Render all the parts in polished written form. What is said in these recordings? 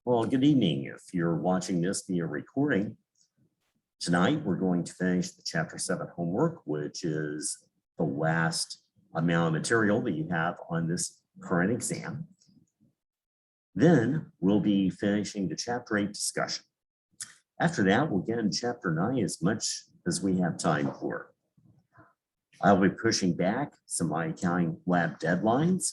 Well, good evening. If you're watching this via recording, tonight we're going to finish the Chapter 7 homework, which is the last amount of material that you have on this current exam. Then we'll be finishing the Chapter 8 discussion. After that, we'll get in Chapter 9 as much as we have time for. I'll be pushing back some of my accounting lab deadlines.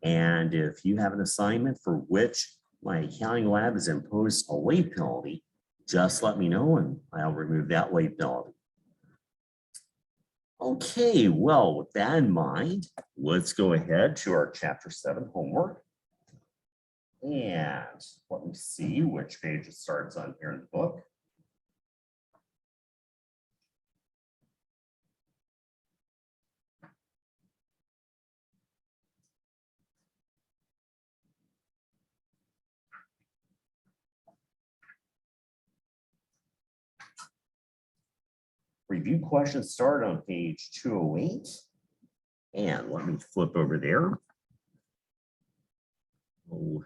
And if you have an assignment for which my accounting lab has imposed a late penalty, just let me know and I'll remove that late penalty. Okay, well, with that in mind, let's go ahead to our Chapter 7 homework. And let me see which page it starts on here in the book. Review questions start on page 208. And let me flip over there. Oh.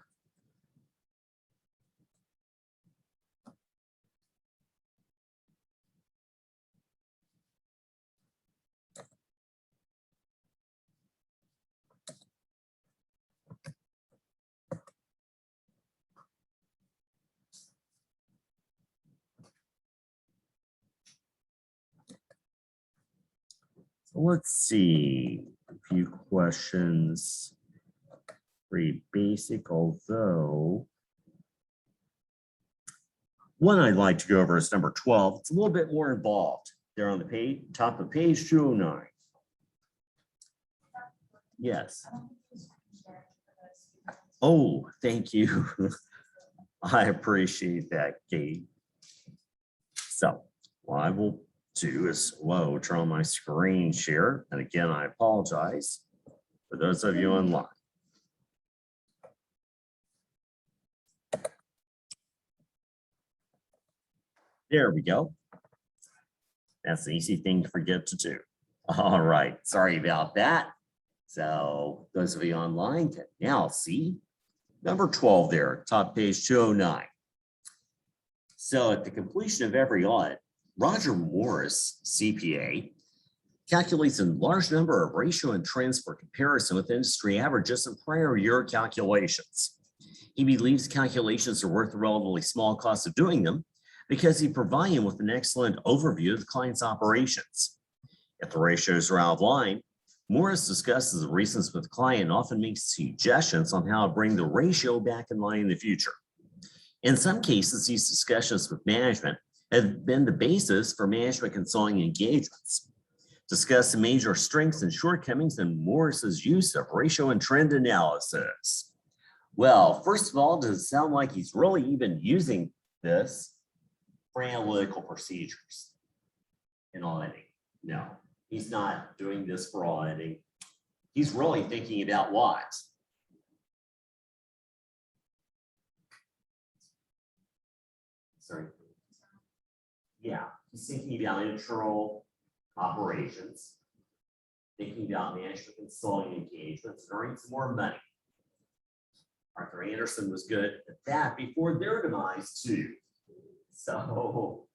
Let's see, a few questions, pretty basic, although one I'd like to go over is number 12. It's a little bit more involved there on the page, top of page 209. Yes. Oh, thank you. I appreciate that, Kate. So what I will do is turn on my screen share. And again, I apologize for those of you online. There we go. That's an easy thing to forget to do. All right, sorry about that. So those of you online can now see number 12 there, top page 209. So at the completion of every audit, Roger Morris, CPA, calculates a large number of ratio and trends for comparison with industry averages and prior year calculations. He believes calculations are worth a relatively small cost of doing them because he provides him with an excellent overview of the client's operations. If the ratios are out of line, Morris discusses the reasons with the client and often makes suggestions on how to bring the ratio back in line in the future. In some cases, these discussions with management have been the basis for management consulting engagements. Discuss the major strengths and shortcomings in Morris's use of ratio and trend analysis. Well, first of all, does it sound like he's really even using this for analytical procedures in auditing? No, he's not doing this for auditing. He's really thinking about what? Sorry. Yeah, he's thinking about internal operations, thinking about management consulting engagements, and earning some more money. Arthur Anderson was good at that before their demise too. So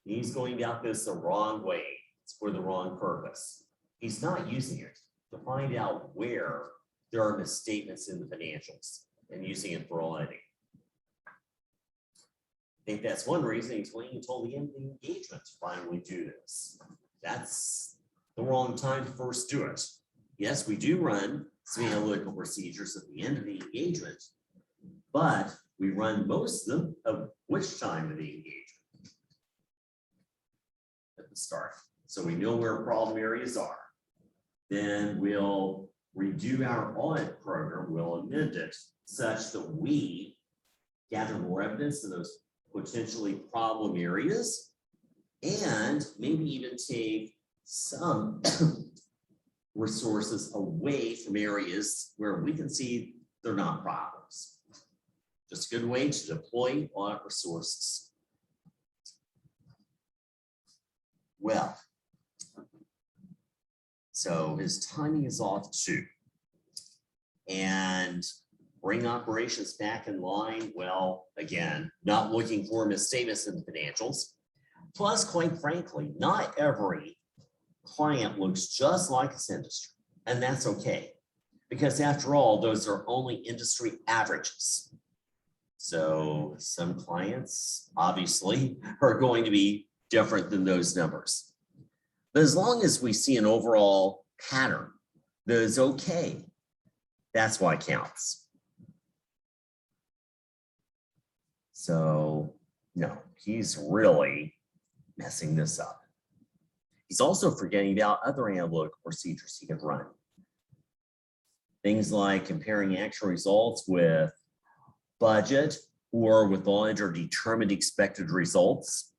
he's going about this the wrong way. It's for the wrong purpose. He's not using it to find out where there are misstatements in the financials and using it for auditing. I think that's one reason he's waiting until the end of the engagement to finally do this. That's the wrong time to first do it. Yes, we do run some analytical procedures at the end of the engagement, but we run most of them at which time of the engagement? At the start. So we know where problem areas are. Then we'll redo our audit program, we'll amend it such that we gather more evidence of those potentially problem areas, and maybe even take some resources away from areas where we can see they're not problems. Just a good way to deploy audit resources. Well, so his timing is off too. And bring operations back in line. Well, again, not looking for misstatements in the financials. Plus, quite frankly, not every client looks just like this industry, and that's okay. Because after all, those are only industry averages. So some clients obviously are going to be different than those numbers. But as long as we see an overall pattern that is okay, that's what counts. So no, he's really messing this up. He's also forgetting about other analytical procedures he could run. Things like comparing actual results with budget or with knowledge or determined expected results.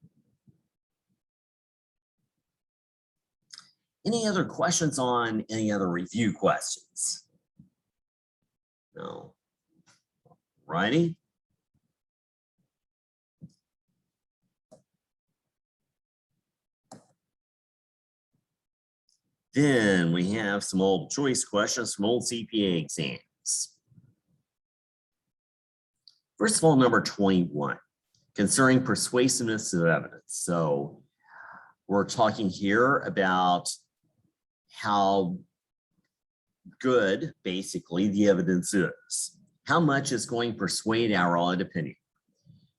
Any other questions on any other review questions? No. Righty. Then we have some old choice questions from old CPA exams. First of all, number 21, concerning persuasiveness of evidence. So we're talking here about how good, basically, the evidence is. How much is going to persuade our audit opinion?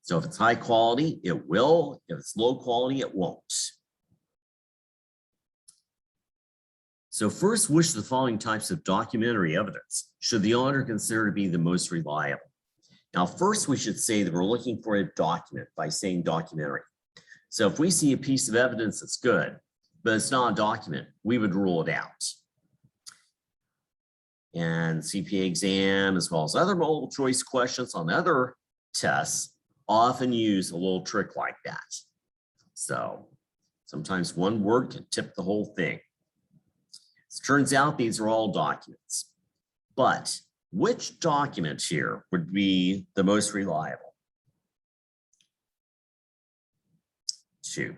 So if it's high quality, it will. If it's low quality, it won't. So first, which of the following types of documentary evidence should the auditor consider to be the most reliable? Now, first, we should say that we're looking for a document by saying documentary. So if we see a piece of evidence that's good, but it's not a document, we would rule it out. And CPA exam, as well as other multiple choice questions on other tests, often use a little trick like that. So sometimes one word can tip the whole thing. It turns out these are all documents, but which document here would be the most reliable? 2.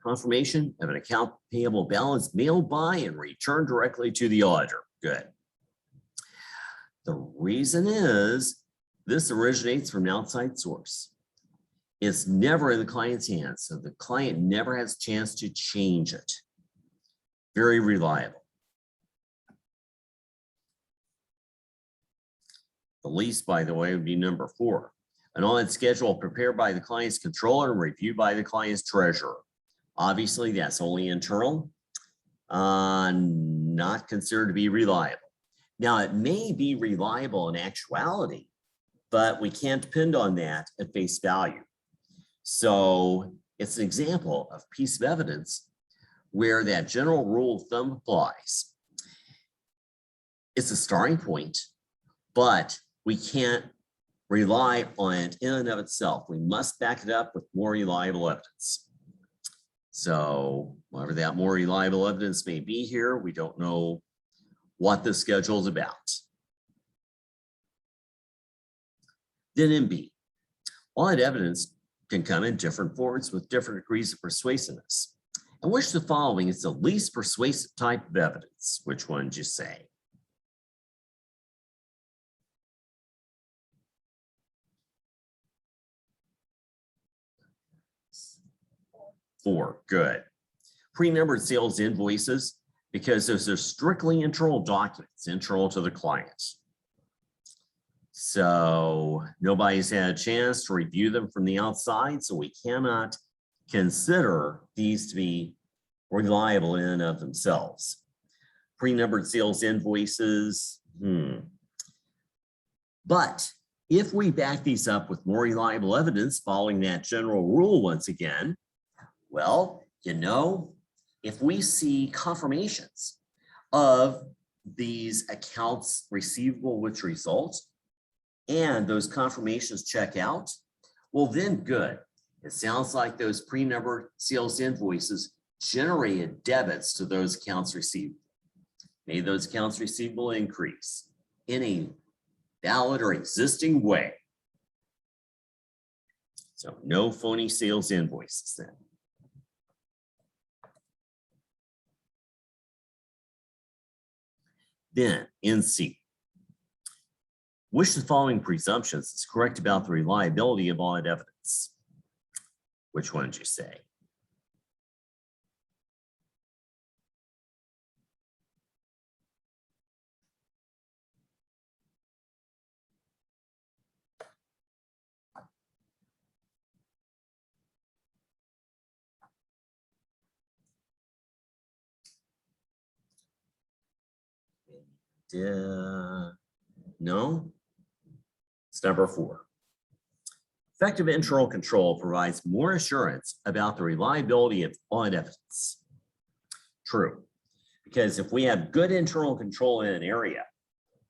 Confirmation of an account payable balance mailed by and returned directly to the auditor. Good. The reason is this originates from an outside source. It's never in the client's hands, so the client never has a chance to change it. Very reliable. The least, by the way, would be number 4. An audit schedule prepared by the client's controller and reviewed by the client's treasurer. Obviously, that's only internal, not considered to be reliable. Now, it may be reliable in actuality, but we can't depend on that at face value. So it's an example of a piece of evidence where that general rule of thumb applies. It's a starting point, but we can't rely on it in and of itself. We must back it up with more reliable evidence. So whatever that more reliable evidence may be here, we don't know what the schedule is about. Then in B, audit evidence can come in different forms with different degrees of persuasiveness. And which of the following is the least persuasive type of evidence? Which one did you say? 4, good. Pre-numbered sales invoices, because those are strictly internal documents, internal to the client. So nobody's had a chance to review them from the outside, so we cannot consider these to be reliable in and of themselves. Pre-numbered sales invoices, But if we back these up with more reliable evidence following that general rule once again, well, if we see confirmations of these accounts receivable which result, and those confirmations check out, well then good. It sounds like those pre-numbered sales invoices generated debits to those accounts receivable. Made those accounts receivable increase in a valid or existing way. So no phony sales invoices then. Then in C, Which of the following presumptions is correct about the reliability of audit evidence? Which one did you say? No, it's number 4. Effective internal control provides more assurance about the reliability of audit evidence. True, because if we have good internal control in an area,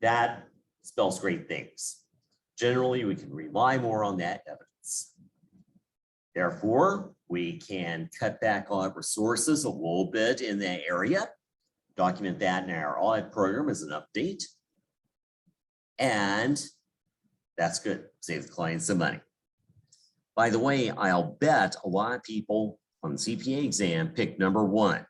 that spells great things. Generally, we can rely more on that evidence. Therefore, we can cut back on resources a little bit in that area, document that in our audit program as an update. And that's good, save the client some money. By the way, I'll bet a lot of people on the CPA exam pick number 1.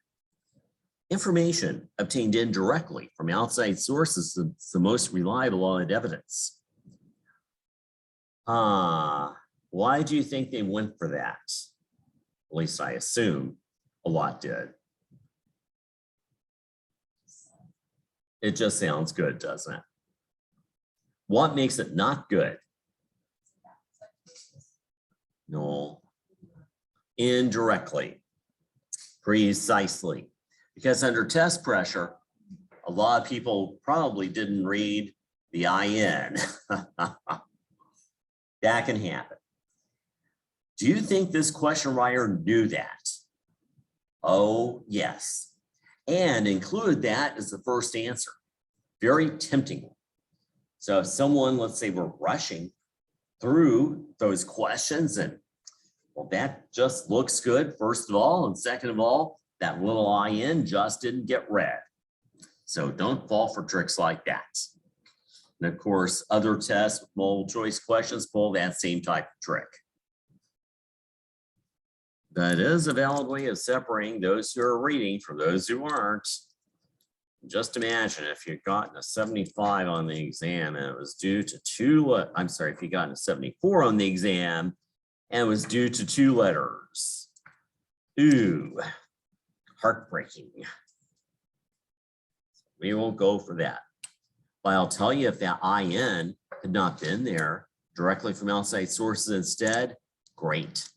Information obtained indirectly from outside sources is the most reliable audit evidence. Why do you think they went for that? At least I assume a lot did. It just sounds good, doesn't it? What makes it not good? No. Indirectly. Precisely. Because under test pressure, a lot of people probably didn't read the IN. That can happen. Do you think this question writer knew that? Oh, yes. And included that as the first answer. Very tempting. So if someone, let's say we're rushing through those questions and, well, that just looks good, first of all, and second of all, that little IN just didn't get read. So don't fall for tricks like that. And of course, other tests with multiple choice questions pull that same type of trick. That is a valid way of separating those who are reading from those who aren't. Just imagine if you'd gotten a 75 on the exam and it was due to if you gotten a 74 on the exam and it was due to 2 letters. Ooh, heartbreaking. We won't go for that. But I'll tell you, if that IN had not been there directly from outside sources instead, great.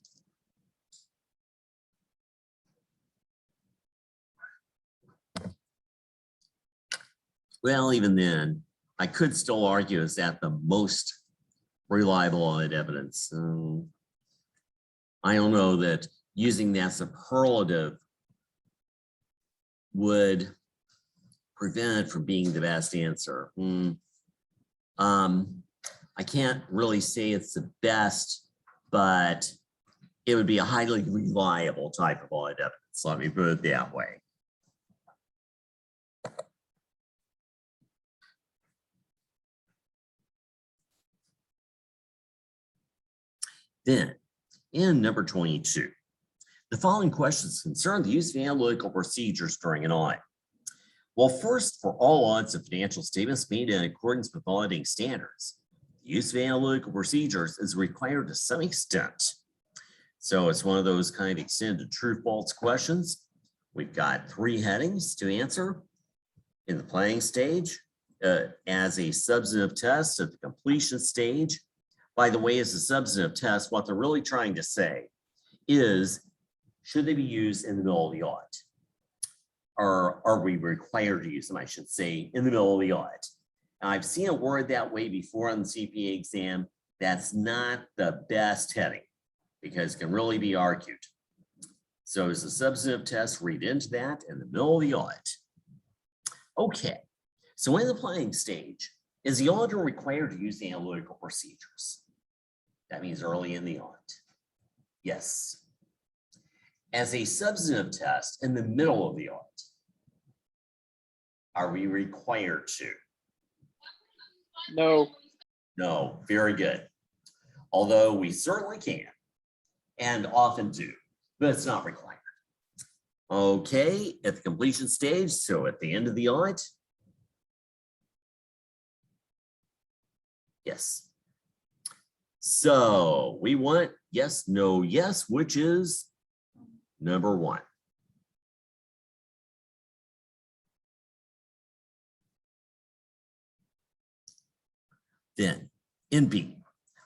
Well, even then, I could still argue is that the most reliable audit evidence. I don't know that using that superlative would prevent it from being the best answer. I can't really say it's the best, but it would be a highly reliable type of audit evidence. Let me put it that way. Then, in number 22, the following questions concern the use of analytical procedures during an audit. Well, first, for all audits of financial statements made in accordance with auditing standards, the use of analytical procedures is required to some extent. So it's one of those kind of extended true-false questions. We've got 3 headings to answer in the planning stage, as a substantive test at the completion stage. By the way, as a substantive test, what they're really trying to say is, should they be used in the middle of the audit? Or are we required to use them, I should say, in the middle of the audit? Now, I've seen a word that way before on the CPA exam. That's not the best heading because it can really be argued. So as a substantive test, read into that in the middle of the audit. Okay, so in the planning stage, is the auditor required to use the analytical procedures? That means early in the audit. Yes. As a substantive test in the middle of the audit, are we required to? No. No, very good. Although we certainly can and often do, but it's not required. Okay, at the completion stage, so at the end of the audit, Yes. So we want yes, no, yes, which is number 1. Then in B,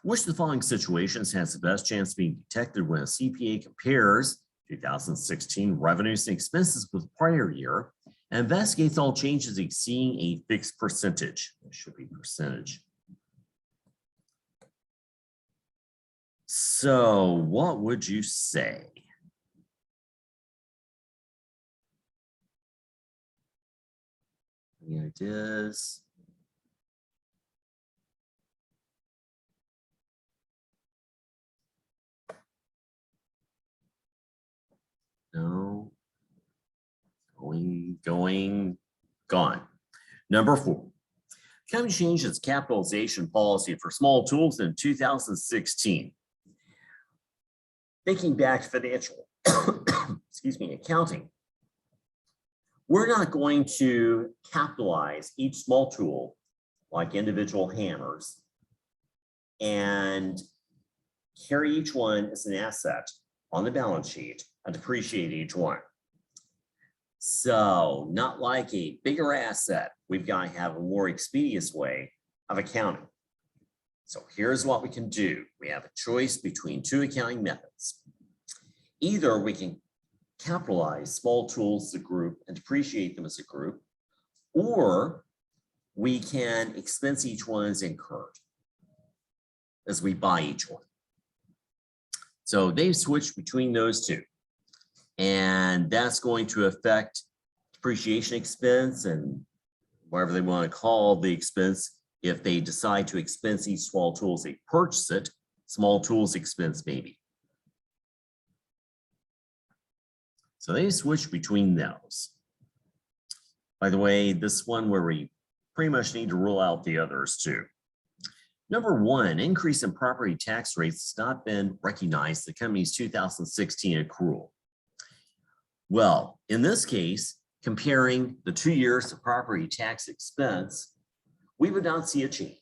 which of the following situations has the best chance of being detected when a CPA compares 2016 revenues and expenses with the prior year and investigates all changes exceeding a fixed percentage? It should be percentage. So what would you say? Any ideas? No. Gone. Number 4. Company changed its capitalization policy for small tools in 2016. Thinking back to financial, accounting, we're not going to capitalize each small tool like individual hammers and carry each one as an asset on the balance sheet and depreciate each one. So not like a bigger asset, we've got to have a more expeditious way of accounting. So here's what we can do. We have a choice between 2 accounting methods. Either we can capitalize small tools as a group and depreciate them as a group, or we can expense each one as incurred as we buy each one. So they've switched between those 2. And that's going to affect depreciation expense and whatever they want to call the expense. If they decide to expense each small tool as they purchase it, small tools expense maybe. So they switch between those. By the way, this one where we pretty much need to rule out the others too. Number 1, increase in property tax rates has not been recognized in the company's 2016 accrual. Well, in this case, comparing the 2 years of property tax expense, we would not see a change.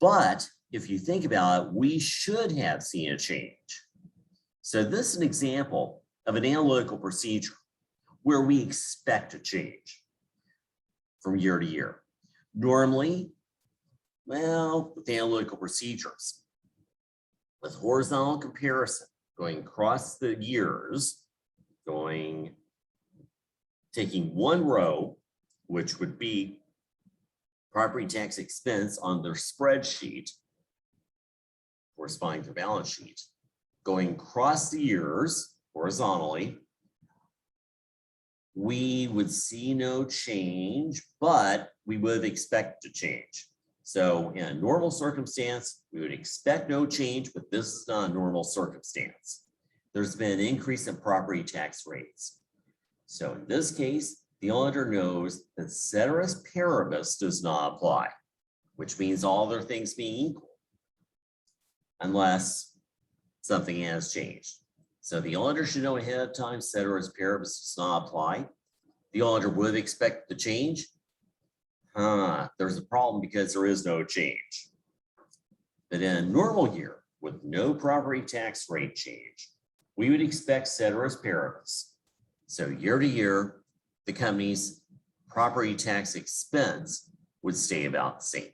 But if you think about it, we should have seen a change. So this is an example of an analytical procedure where we expect a change from year to year. Normally, well, with analytical procedures, with horizontal comparison, going across the years, taking one row, which would be property tax expense on their spreadsheet, corresponding to balance sheet, going across the years horizontally, we would see no change, but we would expect to change. So in a normal circumstance, we would expect no change, but this is not a normal circumstance. There's been an increase in property tax rates. So in this case, the auditor knows that ceteris paribus does not apply, which means all other things being equal, unless something has changed. So the auditor should know ahead of time ceteris paribus does not apply. The auditor would expect the change. There's a problem because there is no change. But in a normal year with no property tax rate change, we would expect ceteris paribus. So year to year, the company's property tax expense would stay about the same.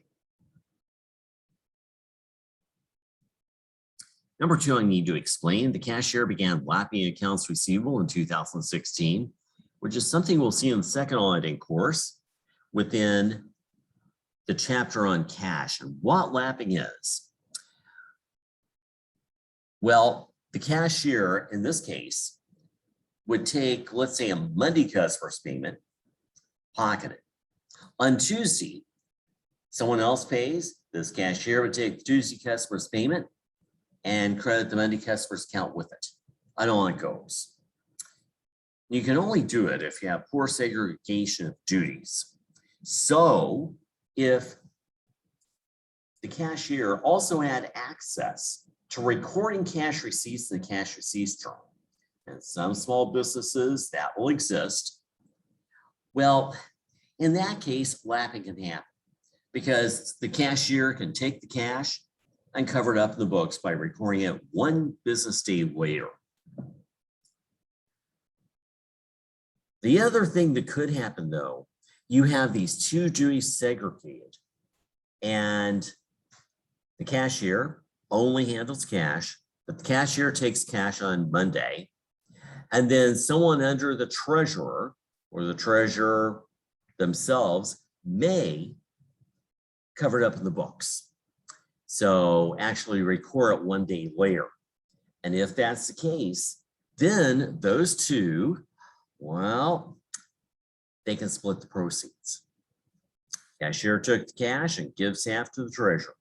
Number 2, I need to explain the cashier began lapping accounts receivable in 2016, which is something we'll see in the second auditing course within the chapter on cash and what lapping is. Well, the cashier in this case would take, let's say, a Monday customer's payment, pocket it. On Tuesday, someone else pays. This cashier would take the Tuesday customer's payment and credit the Monday customer's account with it. I know how it goes. You can only do it if you have poor segregation of duties. So if the cashier also had access to recording cash receipts in the cash receipts journal, and some small businesses that will exist, well, in that case, lapping can happen. because the cashier can take the cash and cover it up in the books by recording it 1 business day later. The other thing that could happen, though, you have these 2 duties segregated, and the cashier only handles cash, but the cashier takes cash on Monday, and then someone under the treasurer or the treasurer themselves may cover it up in the books. So actually record it 1 day later. And if that's the case, then those 2, well, they can split the proceeds. Cashier took the cash and gives half to the treasurer.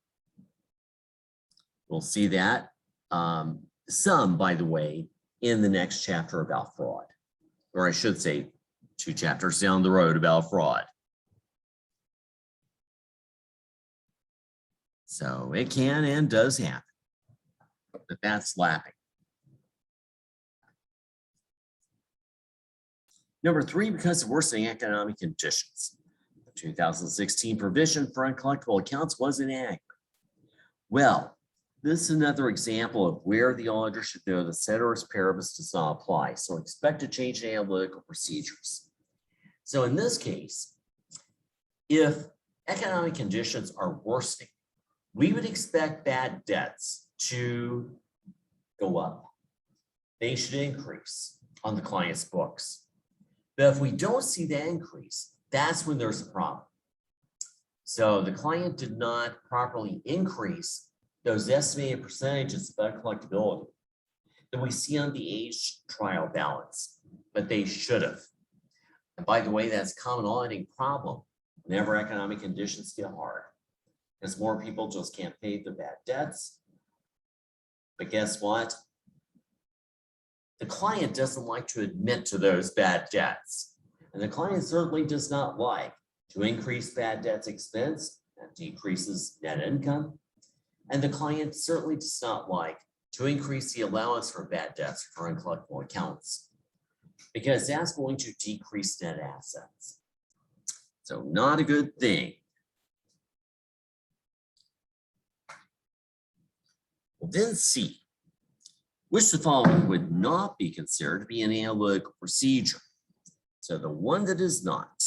We'll see that some, by the way, in the next chapter about fraud, or I should say 2 chapters down the road about fraud. So it can and does happen, but that's lapping. Number 3, because of worsening economic conditions. The 2016 provision for uncollectible accounts was inadequate. Well, this is another example of where the auditor should know the ceteris paribus does not apply. So expect a change in analytical procedures. So in this case, if economic conditions are worsening, we would expect bad debts to go up. They should increase on the client's books. But if we don't see that increase, that's when there's a problem. So the client did not properly increase those estimated percentages of uncollectibility that we see on the age trial balance, but they should have. And by the way, that's a common auditing problem whenever economic conditions get hard, because more people just can't pay the bad debts. But guess what? The client doesn't like to admit to those bad debts. And the client certainly does not like to increase bad debts expense. That decreases net income. And the client certainly does not like to increase the allowance for bad debts for uncollectible accounts, because that's going to decrease net assets. So not a good thing. Well, then C, which of the following would not be considered to be an analytical procedure? So the one that is not.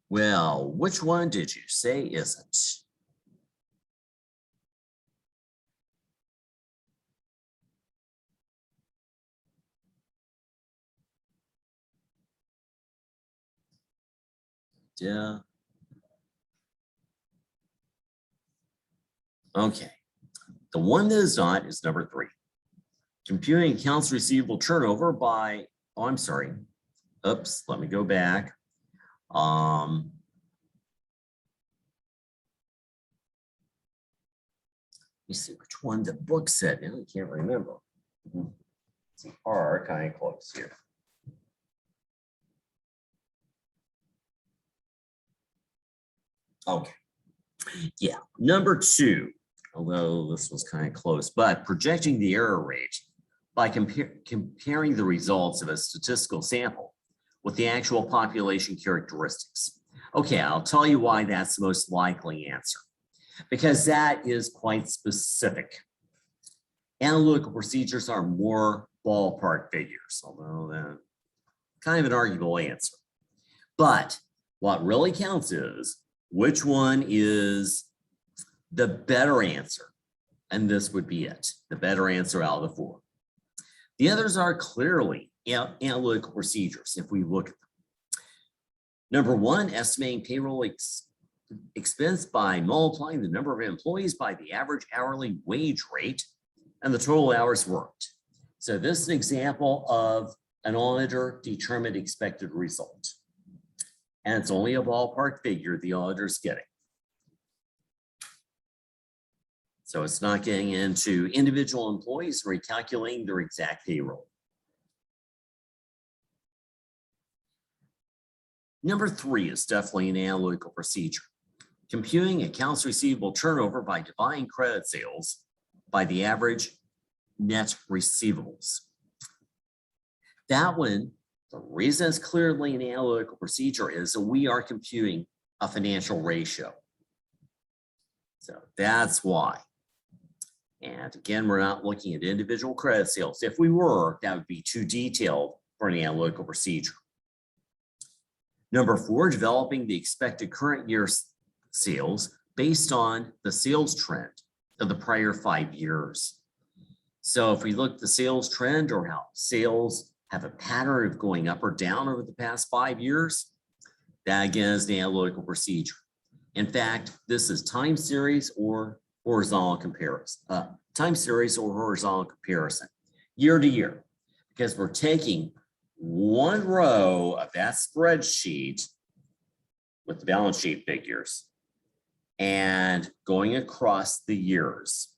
Well, which one did you say isn't? Yeah. Okay. The one that is not is number 3. Computing accounts receivable turnover by, oh, I'm sorry. Oops, let me go back. Let me see which one the book said. Now I can't remember. It's kind of close here. Okay. Yeah, number 2, although this was kind of close, but projecting the error rate by comparing the results of a statistical sample with the actual population characteristics. Okay, I'll tell you why that's the most likely answer, because that is quite specific. Analytical procedures are more ballpark figures, although that's kind of an arguable answer. But what really counts is which one is the better answer, and this would be it, the better answer out of the 4. The others are clearly analytical procedures if we look at them. Number 1, estimating payroll expense by multiplying the number of employees by the average hourly wage rate and the total hours worked. So this is an example of an auditor determined expected result. And it's only a ballpark figure the auditor's getting. So it's not getting into individual employees recalculating their exact payroll. Number 3 is definitely an analytical procedure. Computing accounts receivable turnover by dividing credit sales by the average net receivables. That one The reason it's clearly an analytical procedure is that we are computing a financial ratio. So that's why. And again, we're not looking at individual credit sales. If we were, that would be too detailed for an analytical procedure. Number 4, developing the expected current year's sales based on the sales trend of the prior 5 years. So if we look at the sales trend or how sales have a pattern of going up or down over the past 5 years, that again is the analytical procedure. In fact, this is time series or horizontal comparison, year to year, because we're taking one row of that spreadsheet with the balance sheet figures and going across the years.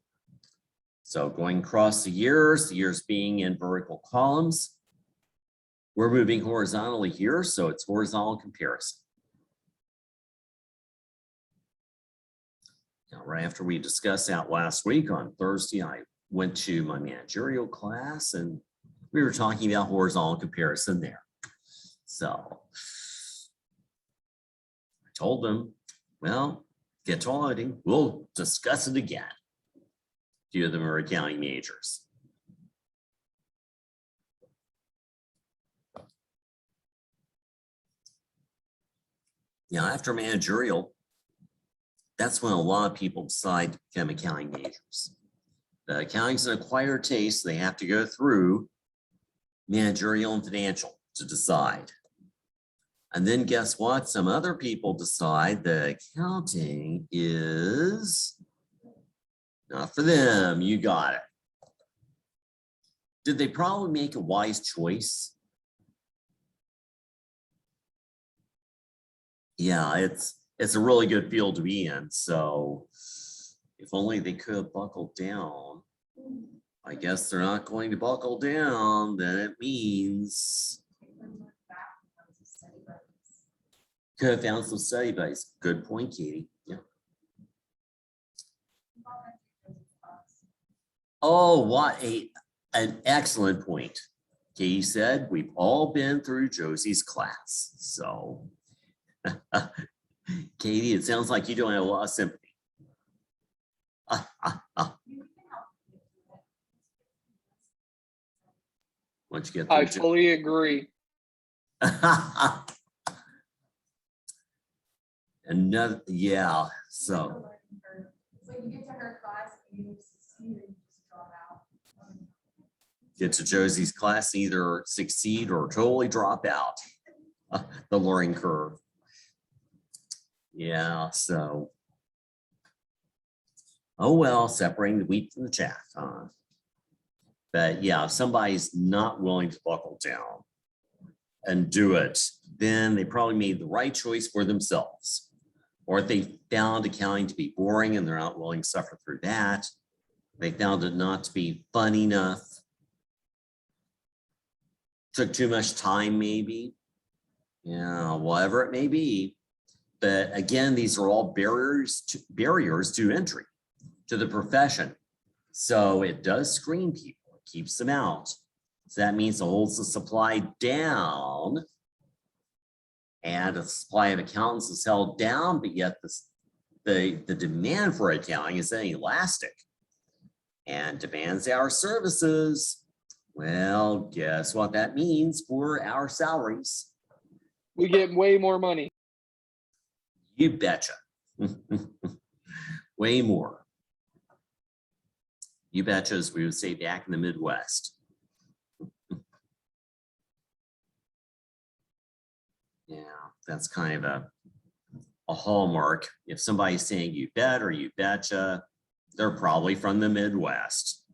So going across the years being in vertical columns. We're moving horizontally here, so it's horizontal comparison. Now, right after we discussed that last week on Thursday, I went to my managerial class and we were talking about horizontal comparison there. So I told them, well, get to auditing, we'll discuss it again. A few of them are accounting majors. Now, after managerial, that's when a lot of people decide to become accounting majors. The accounting's an acquired taste. They have to go through managerial and financial to decide. And then guess what? Some other people decide that accounting is not for them. You got it. Did they probably make a wise choice? Yeah, it's a really good field to be in. So if only they could have buckled down. I guess they're not going to buckle down. Then it means could have found some study buddies. Good point, Katie. Yeah. Oh, what an excellent point. Katie said, we've all been through Josie's class. So Katie, it sounds like you don't have a lot of sympathy. Once you get I fully agree. Another, yeah, so. You get to her class, you succeed, you just drop out. Get to Josie's class, either succeed or totally drop out. The learning curve. Yeah, so. Oh, well, separating the wheat from the chaff, huh? But yeah, if somebody's not willing to buckle down and do it, then they probably made the right choice for themselves. Or if they found accounting to be boring and they're not willing to suffer through that, they found it not to be fun enough, took too much time maybe, yeah, whatever it may be. But again, these are all barriers to entry to the profession. So it does screen people, it keeps them out. So that means it holds the supply down, and the supply of accountants is held down, but yet the demand for accounting is inelastic and demands our services. Well, guess what that means for our salaries? We get way more money. You betcha. Way more. You betcha, as we would say back in the Midwest. Yeah, that's kind of a hallmark. If somebody's saying you bet or you betcha, they're probably from the Midwest.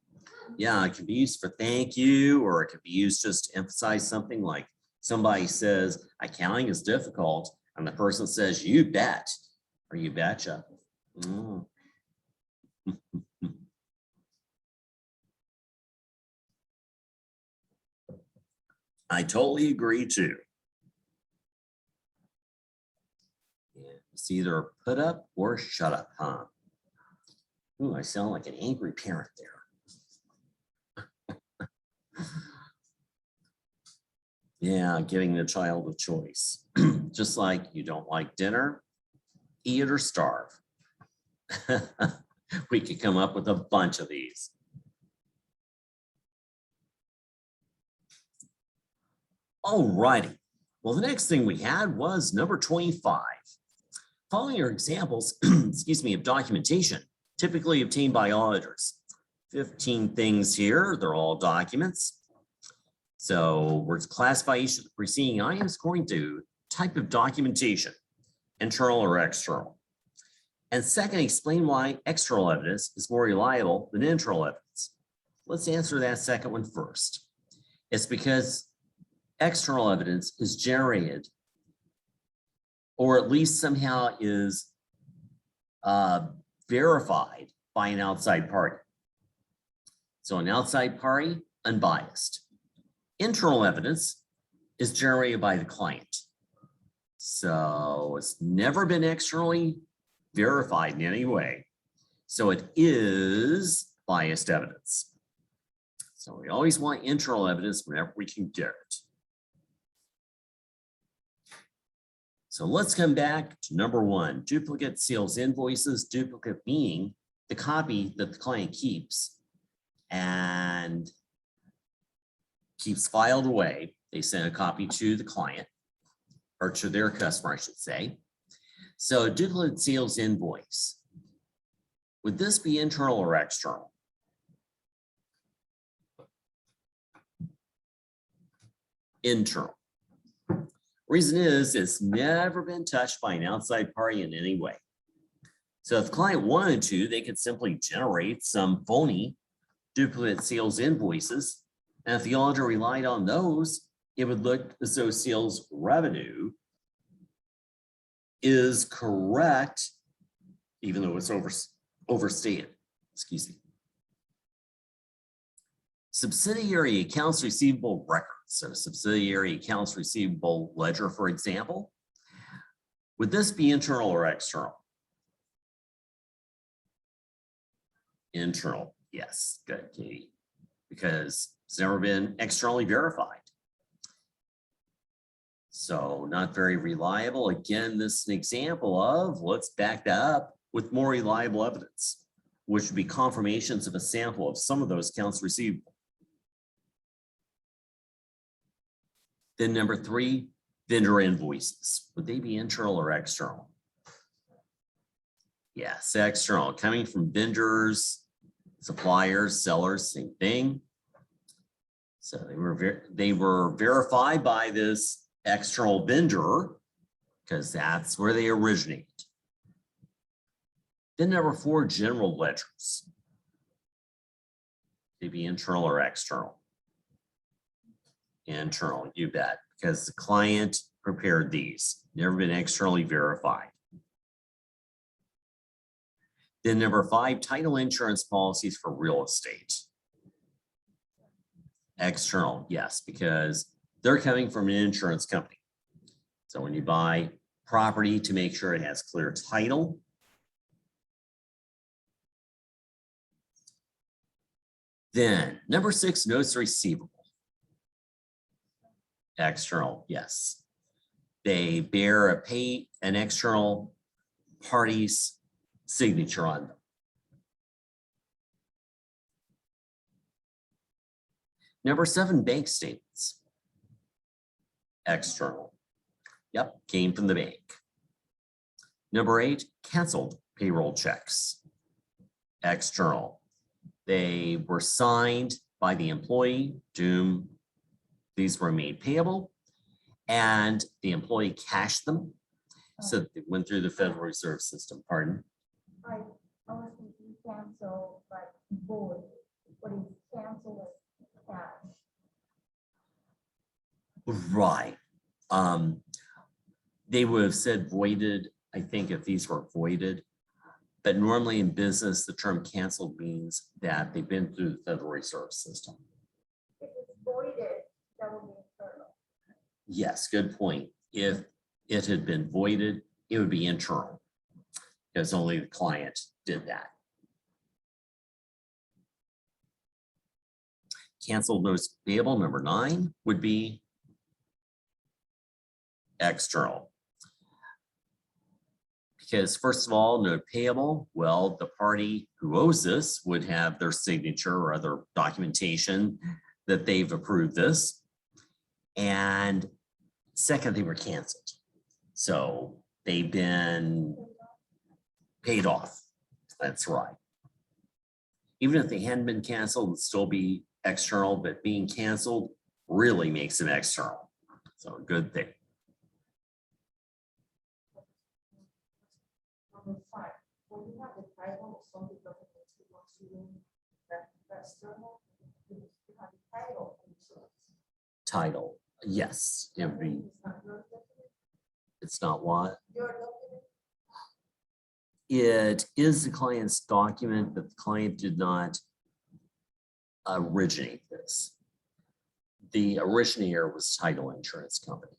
Yeah, it can be used for thank you, or it could be used just to emphasize something like somebody says accounting is difficult, and the person says you bet or you betcha. Mm. I totally agree too. Yeah, it's either put up or shut up, huh? Ooh, I sound like an angry parent there. Yeah, giving the child a choice. Just like you don't like dinner, eat it or starve. We could come up with a bunch of these. All righty. Well, the next thing we had was number 25. Following your examples, excuse me, of documentation typically obtained by auditors. 15 things here, they're all documents. So we're classifying each of the preceding items according to type of documentation, internal or external. And second, explain why external evidence is more reliable than internal evidence. Let's answer that second one first. It's because external evidence is generated, or at least somehow is verified by an outside party. So an outside party, unbiased. Internal evidence is generated by the client. So it's never been externally verified in any way. So it is biased evidence. So we always want internal evidence whenever we can get it. So let's come back to number one, duplicate sales invoices. Duplicate meaning the copy that the client keeps and keeps filed away. They send a copy to the client or to their customer, I should say. So duplicate sales invoice. Would this be internal or external? Internal. Reason is it's never been touched by an outside party in any way. So if the client wanted to, they could simply generate some phony duplicate sales invoices. And if the auditor relied on those, it would look as though sales revenue is correct, even though it's overstated. Excuse me. Subsidiary accounts receivable records. So subsidiary accounts receivable ledger, for example. Would this be internal or external? Internal, yes, good, Katie, because it's never been externally verified. So not very reliable. Again, this is an example of, let's back that up with more reliable evidence, which would be confirmations of a sample of some of those accounts receivable. Then number three, vendor invoices. Would they be internal or external? Yes, external, coming from vendors, suppliers, sellers, same thing. So they were verified by this external vendor because that's where they originate. Then number four, general ledgers. They be internal or external? Internal, you bet, because the client prepared these, never been externally verified. Then number five, title insurance policies for real estate. External, yes, because they're coming from an insurance company. So when you buy property, to make sure it has clear title. Then number six, notes receivable. External, yes. They bear an external party's signature on them. Number seven, bank statements. External. Yep, came from the bank. Number eight, canceled payroll checks. External. They were signed by the employee to whom these were made payable, and the employee cashed them. So they went through the Federal Reserve System, pardon? I was thinking cancel, but void. What is cancel is cash. Right. They would have said voided, I think, if these were voided. But normally in business, the term canceled means that they've been through the Federal Reserve System. If it's voided, that would be internal. Yes, good point. If it had been voided, it would be internal, because only the client did that. Canceled notes payable, number nine, would be external. Because first of all, note payable, well, the party who owes this would have their signature or other documentation that they've approved this. And second, they were canceled. So they've been paid off. That's right. Even if they hadn't been canceled, it'd still be external, but being canceled really makes them external. So a good thing. Number 5, when you have the title of something documents you want to that's external, you have the title of insurance. Title, yes. It would be, It's not your document, it's not what? your document. It is the client's document, but the client did not originate this. The originator was title insurance company.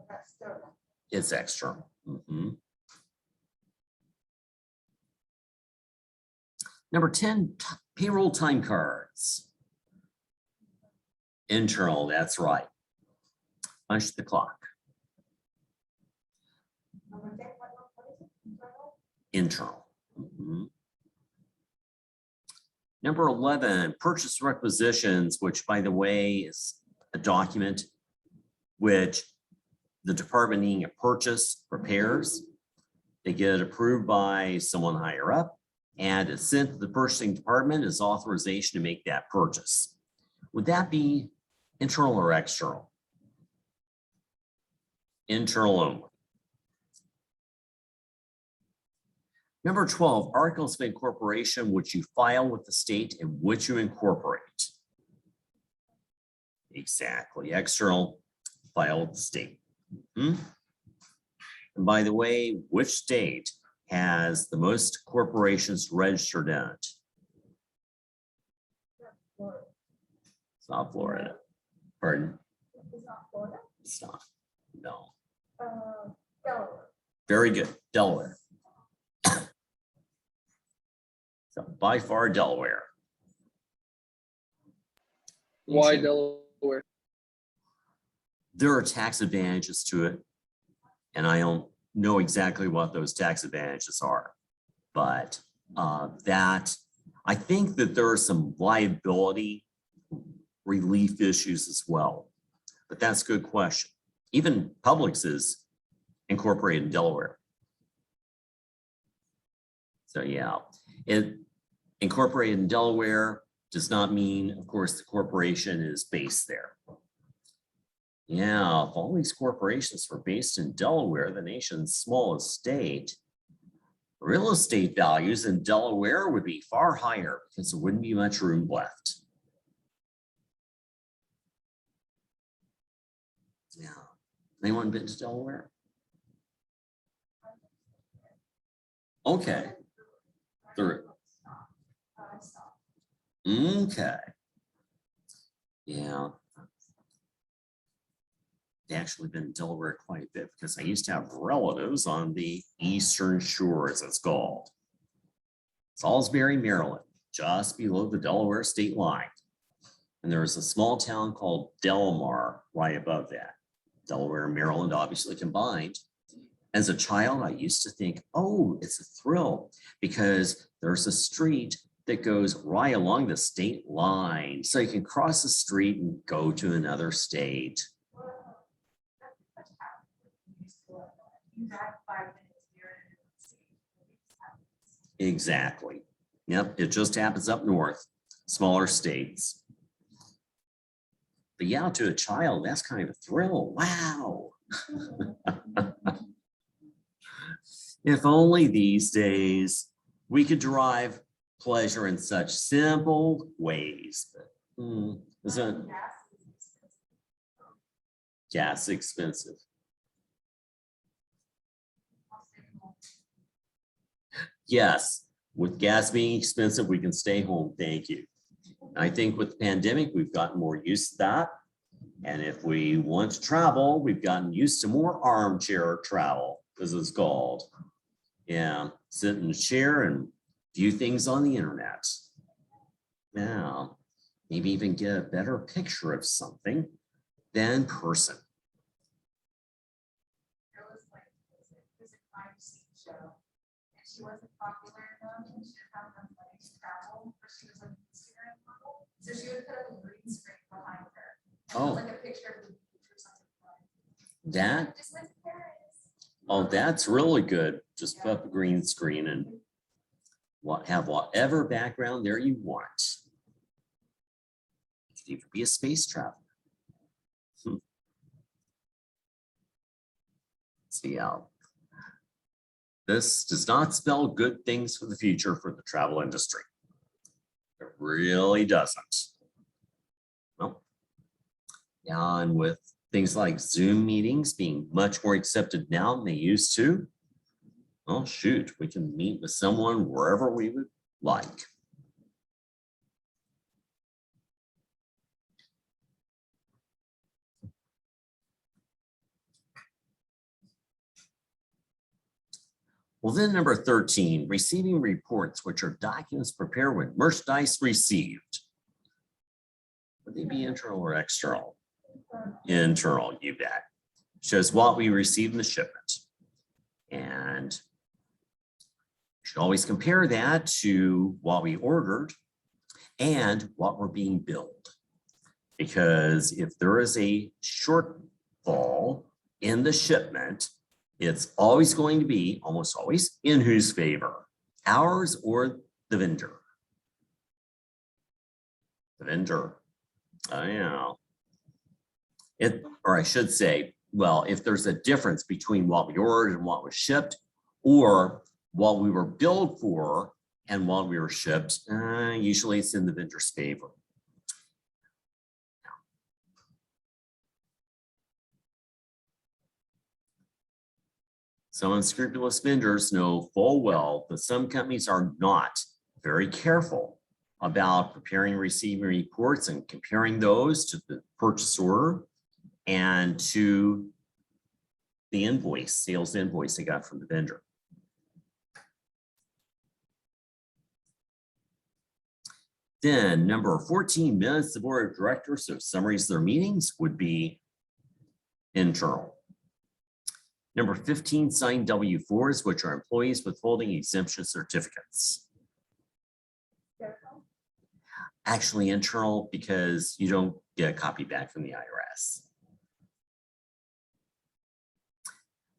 That's external. It's external. Mhm. Number 10, payroll time cards. Internal, that's right. Punch the clock. Number 10, what is it? Internal. Internal? Mhm. Number 11, purchase requisitions, which by the way is a document which the department needing a purchase prepares. They get approved by someone higher up and it's sent to the purchasing department as authorization to make that purchase. Would that be internal or external? Internal only. Number 12, articles of incorporation, which you file with the state and which you incorporate. Exactly, external, file with the state. And by the way, which state has the most corporations registered in it? Florida. It's not Florida. Pardon? It's not Florida. It's not. No. Delaware. Very good. Delaware. So by far Delaware. Why Delaware? There are tax advantages to it. And I don't know exactly what those tax advantages are. But I think that there are some liability relief issues as well. But that's a good question. Even Publix is incorporated in Delaware. So yeah, it incorporated in Delaware does not mean, of course, the corporation is based there. Yeah, if all these corporations were based in Delaware, the nation's smallest state, real estate values in Delaware would be far higher because there wouldn't be much room left. Yeah, anyone been to Delaware? Okay. Okay. Yeah. I've actually been in Delaware quite a bit because I used to have relatives on the Eastern Shore, as it's called. Salisbury, Maryland, just below the Delaware state line. And there was a small town called Delmar right above that. Delaware and Maryland obviously combined. As a child, I used to think, oh, it's a thrill because there's a street that goes right along the state line. So you can cross the street and go to another state. Exactly. Yep, it just happens up north, smaller states. But yeah, to a child, that's kind of a thrill. Wow. If only these days we could derive pleasure in such simple ways. But, isn't gas expensive? Yes, with gas being expensive, we can stay home. Thank you. I think with the pandemic, we've gotten more used to that. And if we want to travel, we've gotten used to more armchair travel, as it's called. Yeah, sit in a chair and view things on the internet. Now, maybe even get a better picture of something than in person. she wasn't popular enough, and she didn't have enough money to travel, or she was like Instagram model. So she would put up a green screen behind her. And Oh. put, like a picture of the beach or something. That, Just went to Paris. oh, that's really good. Just put up a green screen and have whatever background there you want. It could even be a space traveler. See how this does not spell good things for the future for the travel industry. It really doesn't. Well, and with things like Zoom meetings being much more accepted now than they used to, well, shoot, we can meet with someone wherever we would like. Well, then number 13, receiving reports, which are documents prepared when merchandise received. Would they be internal or external? Internal, you bet. Shows what we received in the shipment. And you should always compare that to what we ordered and what we're being billed. Because if there is a shortfall in the shipment, it's always going to be, almost always, in whose favor? Ours or the vendor? The vendor. I know. Or I should say, well, if there's a difference between what we ordered and what was shipped, or what we were billed for and what we were shipped, usually it's in the vendor's favor. Some unscrupulous vendors know full well that some companies are not very careful about preparing and receiving reports and comparing those to the purchase order and to the invoice, sales invoice they got from the vendor. Then number 14, minutes the board of directors, so summaries of their meetings would be internal. Number 15, signed W-4s, which are employees withholding exemption certificates. Actually internal because you don't get a copy back from the IRS.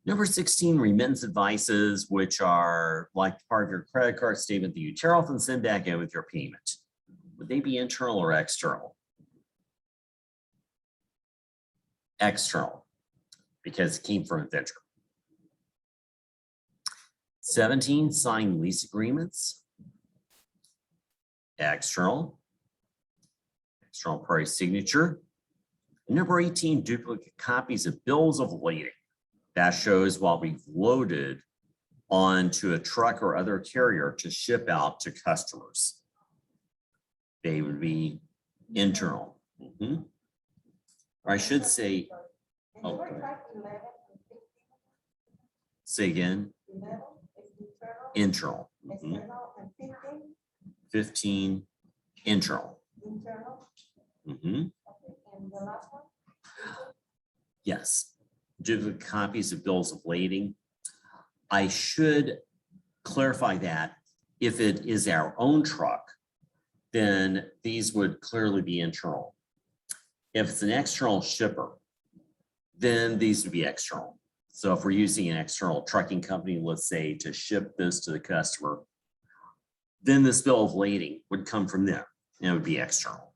Number 16, remittance advices, which are like part of your credit card statement that you tear off and send back in with your payment. Would they be internal or external? External, because it came from a vendor. 17, signed lease agreements. External. External party signature. Number 18, duplicate copies of bills of lading. That shows what we've loaded onto a truck or other carrier to ship out to customers. They would be internal. Or I should say, oh, say again. Internal. 15, internal. Yes, duplicate copies of bills of lading. I should clarify that if it is our own truck, then these would clearly be internal. If it's an external shipper, then these would be external. So if we're using an external trucking company, let's say, to ship this to the customer, then this bill of lading would come from them and it would be external.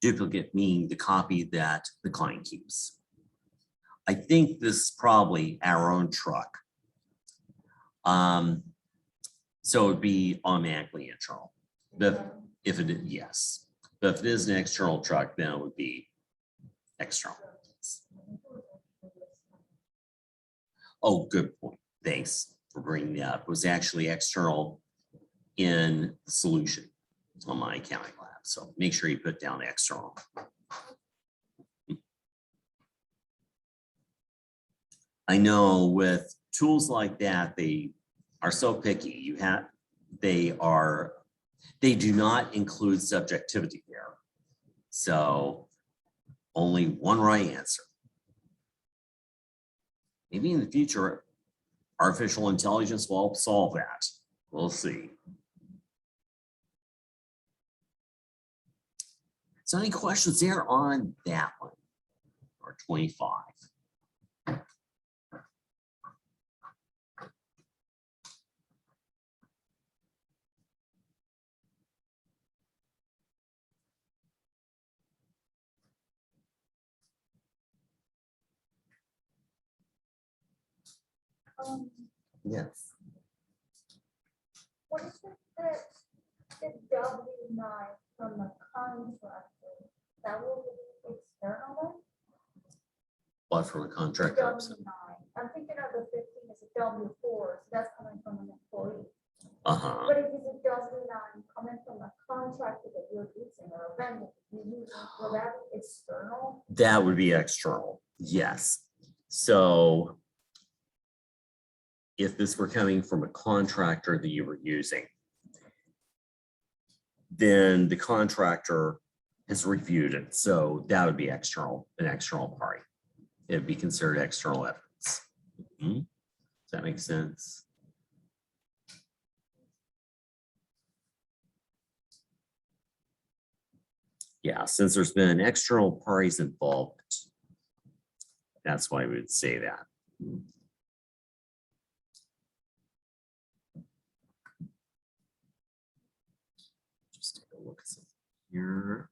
Duplicate meaning the copy that the client keeps. I think this is probably our own truck. So it would be automatically internal. But if it is, yes. But if it is an external truck, then it would be external. Oh, good point. Thanks for bringing that up. It was actually external in the solution on my accounting lab. So make sure you put down external. I know with tools like that, they are so picky. They do not include subjectivity there. So only one right answer. Maybe in the future, artificial intelligence will help solve that. We'll see. So any questions there on that one? Or 25? Yes. What is the W-9 from the contractor? That will be external? What from a contract? W-9. I'm thinking of the 15 as a W-4, so that's coming from an employee. Uh-huh. But if it's a W-9 coming from a contractor that you're using or a vendor you're using, will that be external? That would be external. Yes. So if this were coming from a contractor that you were using, then the contractor has reviewed it. So that would be external, an external party. It'd be considered external evidence. Mhm. Does that make sense? Yeah, since there's been external parties involvement, that's why we would say that. Just take a look at something here.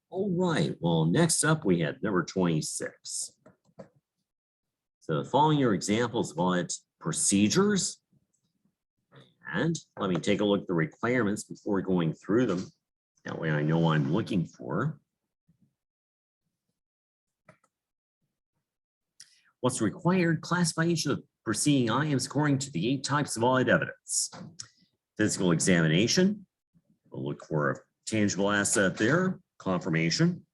All right, well, next up we had number 26. So following your examples of audit procedures, and let me take a look at the requirements before going through them. That way I know what I'm looking for. What's required? Classify each of the preceding items according to the 8 types of audit evidence. Physical examination, we'll look for a tangible asset there. Confirmation,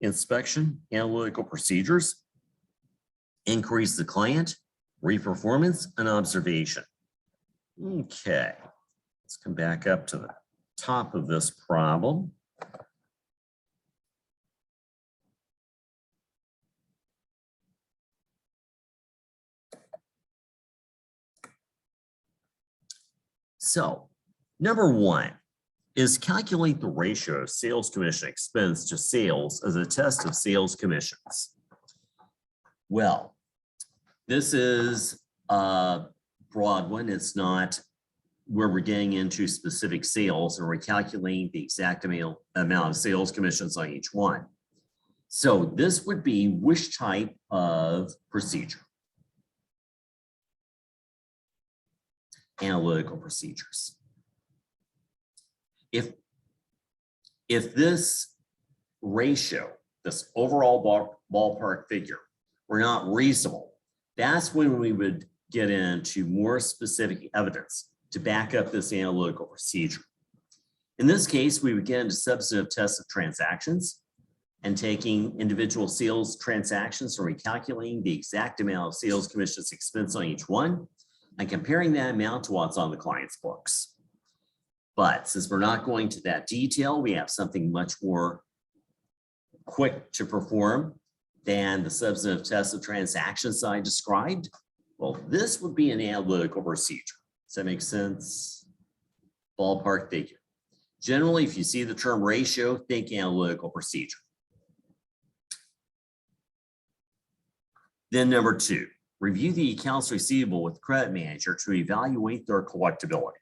inspection, analytical procedures, increase the client, reperformance, and observation. Okay, let's come back up to the top of this problem. So, number 1 is calculate the ratio of sales commission expense to sales as a test of sales commissions. Well, this is a broad one. It's not where we're getting into specific sales and we're calculating the exact amount of sales commissions on each one. So this would be which type of procedure? Analytical procedures. If this ratio, this overall ballpark figure, were not reasonable, that's when we would get into more specific evidence to back up this analytical procedure. In this case, we would get into substantive tests of transactions and taking individual sales transactions and recalculating the exact amount of sales commissions expense on each one and comparing that amount to what's on the client's books. But since we're not going to that detail, we have something much more quick to perform than the substantive test of transactions I described. Well, this would be an analytical procedure. Does that make sense? Ballpark figure. Generally, if you see the term ratio, think analytical procedure. Then number 2, review the accounts receivable with the credit manager to evaluate their collectibility.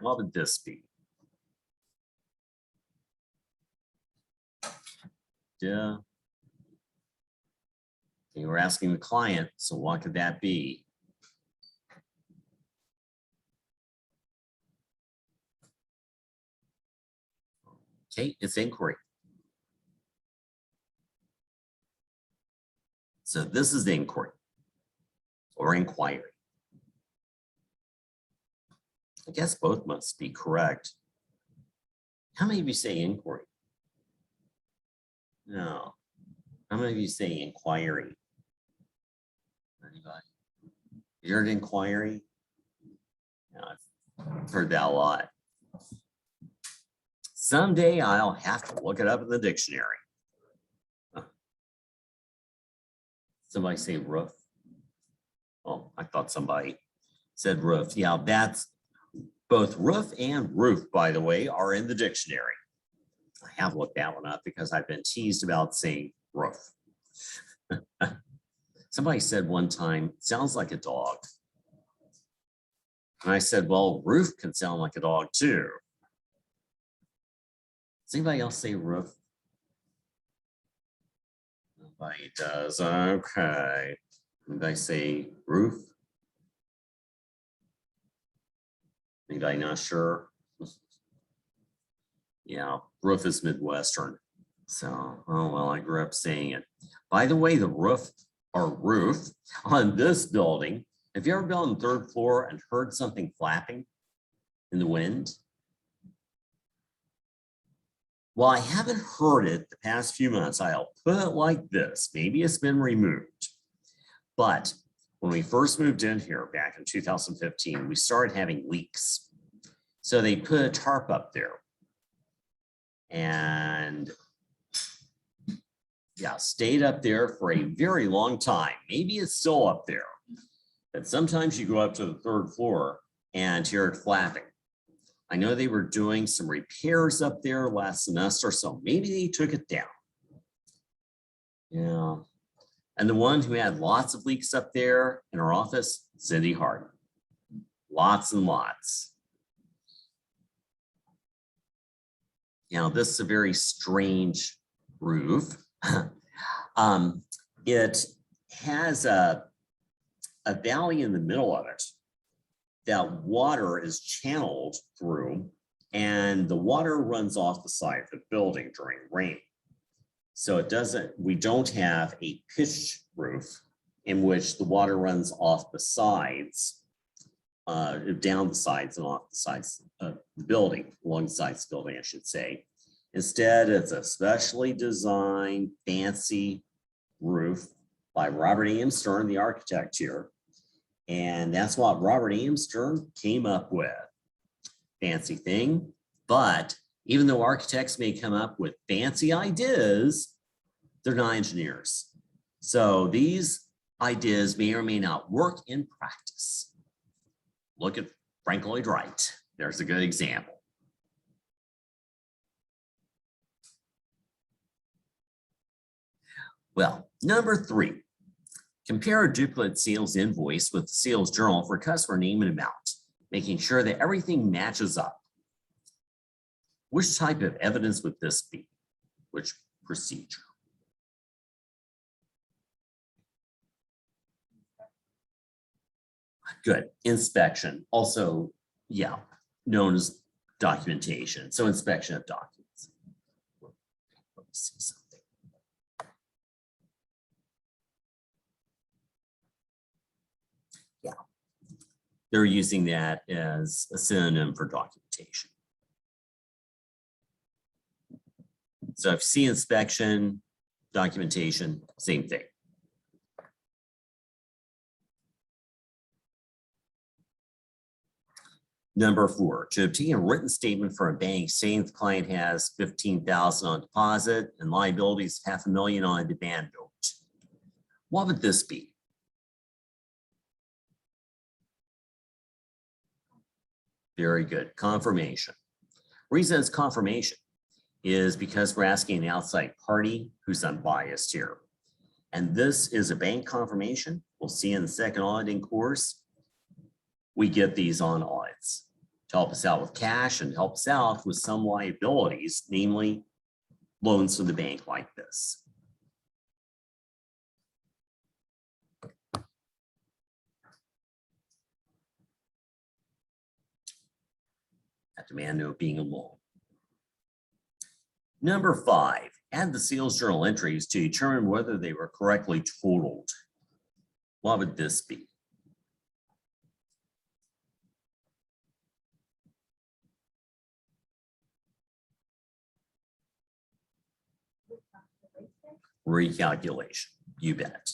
What would this be? Yeah. You were asking the client, so what could that be? Okay, it's inquiry. So this is the inquiry or inquiry. I guess both must be correct. How many of you say inquiry? No. How many of you say inquiry? Anybody? You heard inquiry? No, I've heard that a lot. Someday I'll have to look it up in the dictionary. Huh. Somebody say roof? Oh, I thought somebody said roof. Yeah, that's both roof and roof, by the way, are in the dictionary. I have looked that one up because I've been teased about saying roof. Somebody said one time, sounds like a dog. And I said, well, roof can sound like a dog too. Does anybody else say roof? Nobody does. Okay. Anybody say roof? Anybody not sure? Yeah, roof is Midwestern. So, oh well, I grew up saying it. By the way, the roof or roof on this building, have you ever been on the third floor and heard something flapping in the wind? Well, I haven't heard it the past few months. I'll put it like this. Maybe it's been removed. But when we first moved in here back in 2015, we started having leaks. So they put a tarp up there. And yeah, stayed up there for a very long time. Maybe it's still up there. But sometimes you go up to the third floor and hear it flapping. I know they were doing some repairs up there last semester, so maybe they took it down. Yeah. And the one who had lots of leaks up there in her office, Cindy Harden. Lots and lots. Now, this is a very strange roof. It has a valley in the middle of it that water is channeled through, and the water runs off the side of the building during rain. So we don't have a pitched roof in which the water runs off the sides, down the sides and off the sides of the building, along the sides of the building, I should say. Instead, it's a specially designed, fancy roof by Robert A.M. Stern, the architect here. And that's what Robert A.M. Stern came up with. Fancy thing. But even though architects may come up with fancy ideas, they're not engineers. So these ideas may or may not work in practice. Look at Frank Lloyd Wright. There's a good example. Well, number 3, compare a duplicate sales invoice with the sales journal for customer name and amount, making sure that everything matches up. Which type of evidence would this be? Which procedure? Good. Inspection. Also, yeah, known as documentation. So inspection of documents. Let me see something. Yeah, they're using that as a synonym for documentation. So if you see inspection, documentation, same thing. Number 4, to obtain a written statement from a bank saying the client has $15,000 on deposit and liabilities $500,000 on a demand note. What would this be? Very good. Confirmation. Reason it's confirmation is because we're asking an outside party who's unbiased here. And this is a bank confirmation. We'll see in the second auditing course. We get these on audits to help us out with cash and help us out with some liabilities, namely loans from the bank like this. That demand note being a loan. Number 5, add the sales journal entries to determine whether they were correctly totaled. What would this be? recalculation. You bet.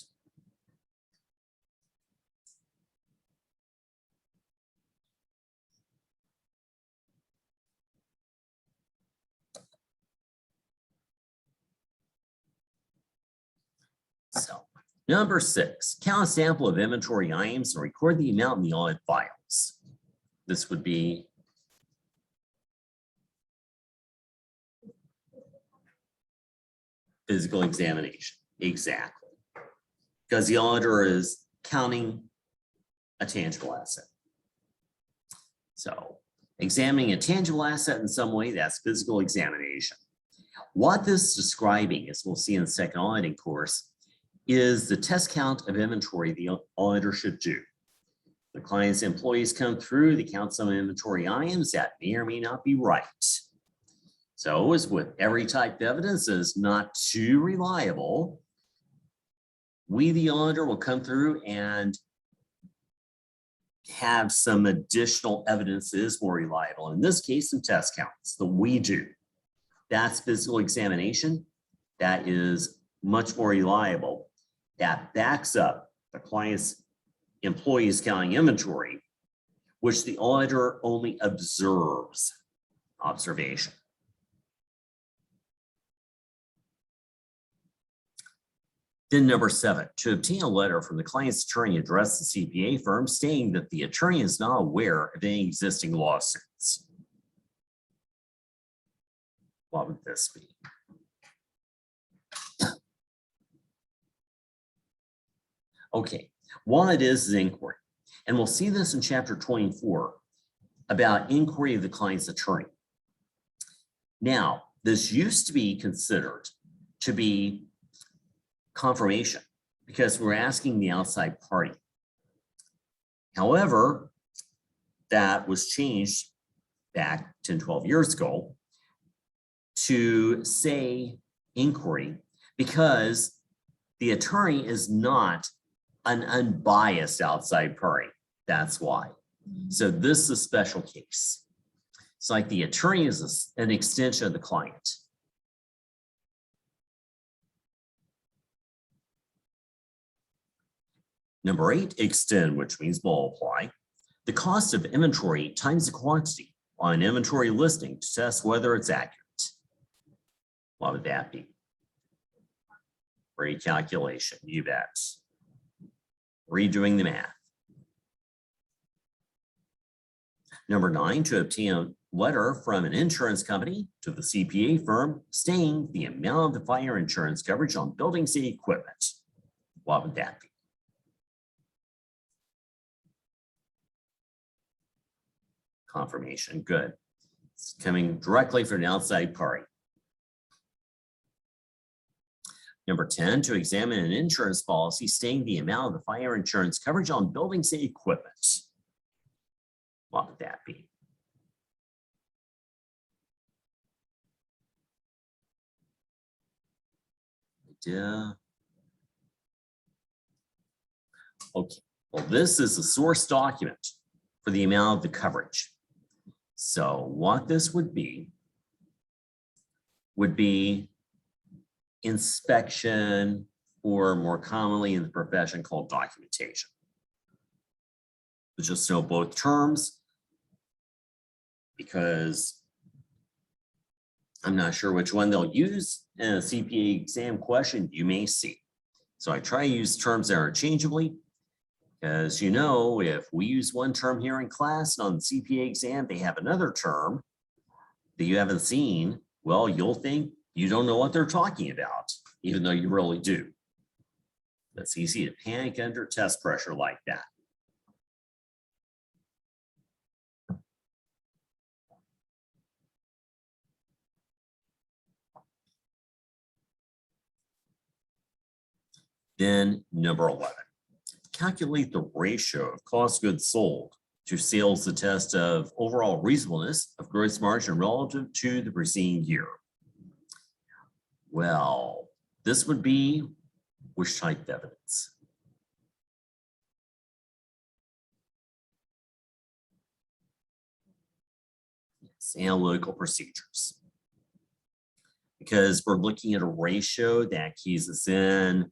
So, number 6, count a sample of inventory items and record the amount in the audit files. This would be physical examination. Exactly. Because the auditor is counting a tangible asset. So, examining a tangible asset in some way, that's physical examination. What this is describing, as we'll see in the second auditing course, is the test count of inventory the auditor should do. The client's employees come through, they count some inventory items that may or may not be right. So as with every type of evidence that is not too reliable, we, the auditor, will come through and have some additional evidence that is more reliable. In this case, some test counts that we do. That's physical examination. That is much more reliable. That backs up the client's employees counting inventory, which the auditor only observes. Observation. Then number 7, to obtain a letter from the client's attorney addressed to the CPA firm stating that the attorney is not aware of any existing lawsuits. What would this be? Okay, one it is inquiry. And we'll see this in chapter 24 about inquiry of the client's attorney. Now, this used to be considered to be confirmation because we're asking the outside party. However, that was changed back 10, 12 years ago to say inquiry because the attorney is not an unbiased outside party. That's why. So this is a special case. It's like the attorney is an extension of the client. Number 8, extend, which means multiply. The cost of inventory times the quantity on an inventory listing to test whether it's accurate. What would that be? Recalculation, you bet. Redoing the math. Number 9, to obtain a letter from an insurance company to the CPA firm stating the amount of the fire insurance coverage on buildings and equipment. What would that be? Confirmation, good. It's coming directly from an outside party. Number 10, to examine an insurance policy stating the amount of the fire insurance coverage on buildings and equipment. What would that be? Yeah. Okay, well, this is the source document for the amount of the coverage. So what this would be inspection, or more commonly in the profession called documentation. Just know both terms because I'm not sure which one they'll use in a CPA exam question you may see. So I try to use terms that are interchangeably because, you know, if we use one term here in class and on the CPA exam, they have another term that you haven't seen, well, you'll think you don't know what they're talking about, even though you really do. It's easy to panic under test pressure like that. Then number 11, calculate the ratio of cost of goods sold to sales, the test of overall reasonableness of gross margin relative to the preceding year. Well, this would be which type of evidence? Yes, analytical procedures. because we're looking at a ratio that keys us in.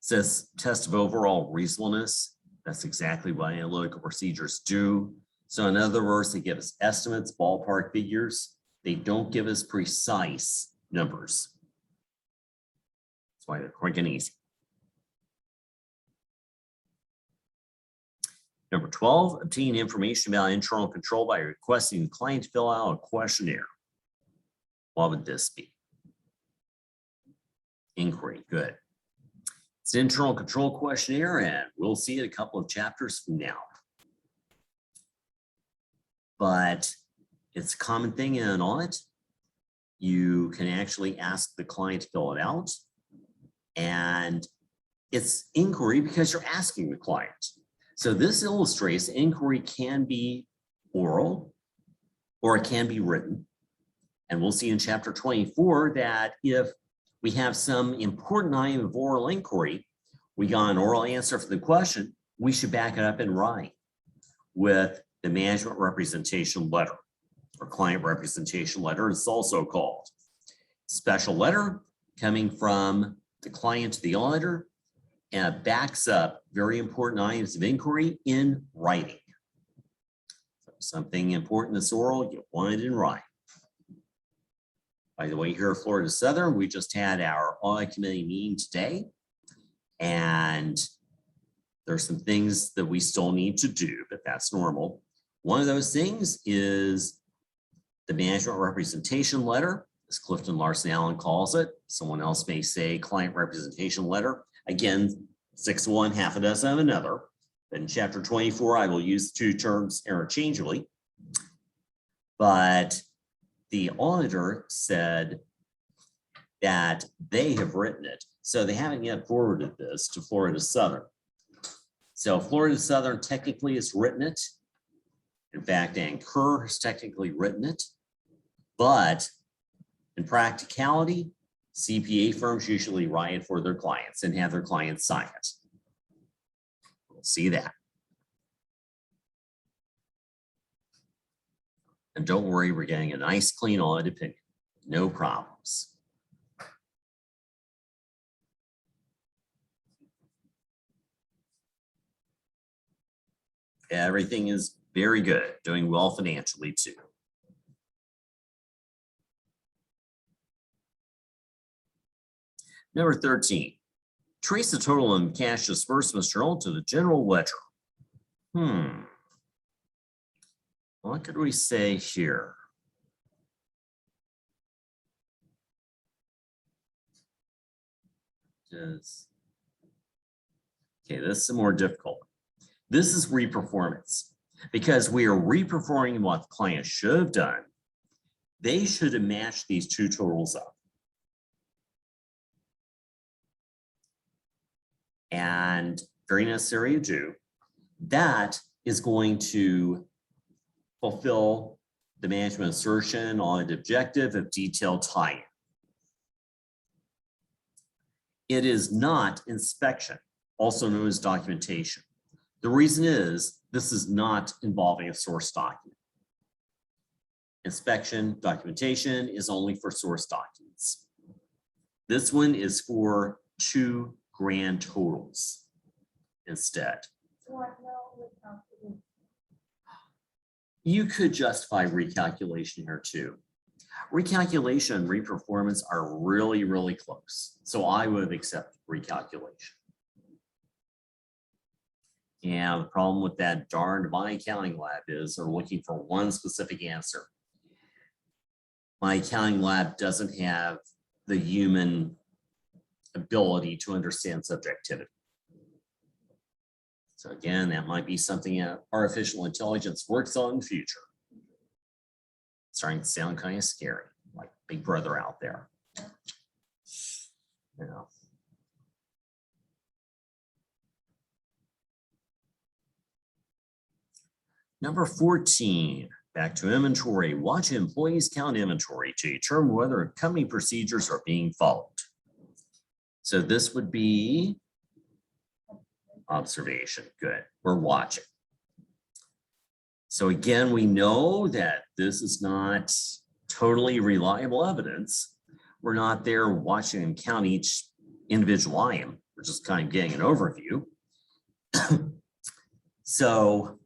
Says test of overall reasonableness. That's exactly what analytical procedures do. So in other words, they give us estimates, ballpark figures. They don't give us precise numbers. That's why they're quick and easy. Number 12, obtain information about internal control by requesting the client to fill out a questionnaire. What would this be? Inquiry, good. It's an internal control questionnaire, and we'll see it a couple of chapters from now. But it's a common thing in an audit. You can actually ask the client to fill it out, and it's inquiry because you're asking the client. So this illustrates inquiry can be oral or it can be written. And we'll see in chapter 24 that if we have some important item of oral inquiry, we got an oral answer for the question, we should back it up and write with the management representation letter or client representation letter. It's also called special letter coming from the client to the auditor, and it backs up very important items of inquiry in writing. Something important that's oral, you want it in writing. By the way, here at Florida Southern, we just had our audit committee meeting today, and there's some things that we still need to do, but that's normal. One of those things is the management representation letter, as Clifton Larson Allen calls it. Someone else may say client representation letter. Again, 6 of one, half a dozen of another. But in chapter 24, I will use the two terms interchangeably. But the auditor said that they have written it. So they haven't yet forwarded this to Florida Southern. So Florida Southern technically has written it. In fact, Ann Kerr has technically written it. But in practicality, CPA firms usually write it for their clients and have their clients sign it. We'll see that. And don't worry, we're getting a nice clean audit opinion. No problems. Everything is very good, doing well financially too. Number 13, trace the total in cash disbursements journal to the general ledger. What could we say here? Okay, this is more difficult. This is reperformance because we are reperforming what the client should have done. They should have matched these two totals up. And very necessary to do. That is going to fulfill the management assertion on an objective of detailed tie-in. It is not inspection, also known as documentation. The reason is this is not involving a source document. Inspection, documentation is only for source documents. This one is for two grand totals instead. You could justify recalculation here too. Recalculation and reperformance are really, really close. So I would accept recalculation. And the problem with that darned My Accounting Lab is they're looking for one specific answer. My Accounting Lab doesn't have the human ability to understand subjectivity. So again, that might be something that artificial intelligence works on in the future. It's starting to sound kind of scary, like Big Brother out there. You know. Number 14, back to inventory. Watch employees count inventory to determine whether company procedures are being followed. So this would be observation. Good. We're watching. So again, we know that this is not totally reliable evidence, We're not there watching and count each individual item. We're just kind of getting an overview. So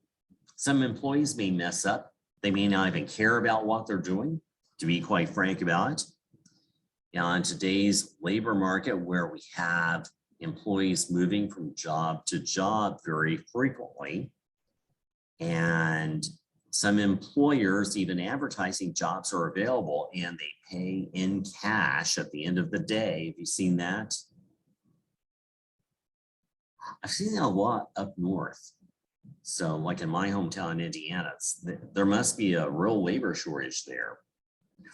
some employees may mess up. They may not even care about what they're doing, to be quite frank about it. Now, in today's labor market, where we have employees moving from job to job very frequently, and some employers even advertising jobs are available and they pay in cash at the end of the day. Have you seen that? I've seen that a lot up north. So like in my hometown in Indiana, there must be a real labor shortage there.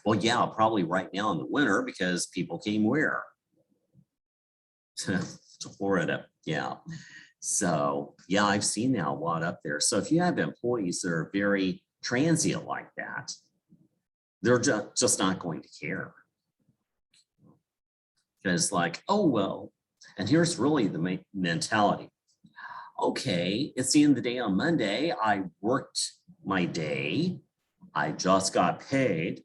Well, yeah, probably right now in the winter because people came where? To Florida, yeah. So yeah, I've seen that a lot up there. So if you have employees that are very transient like that, they're just not going to care. Because like, oh, well, and here's really the mentality. Okay, it's the end of the day on Monday. I worked my day. I just got paid.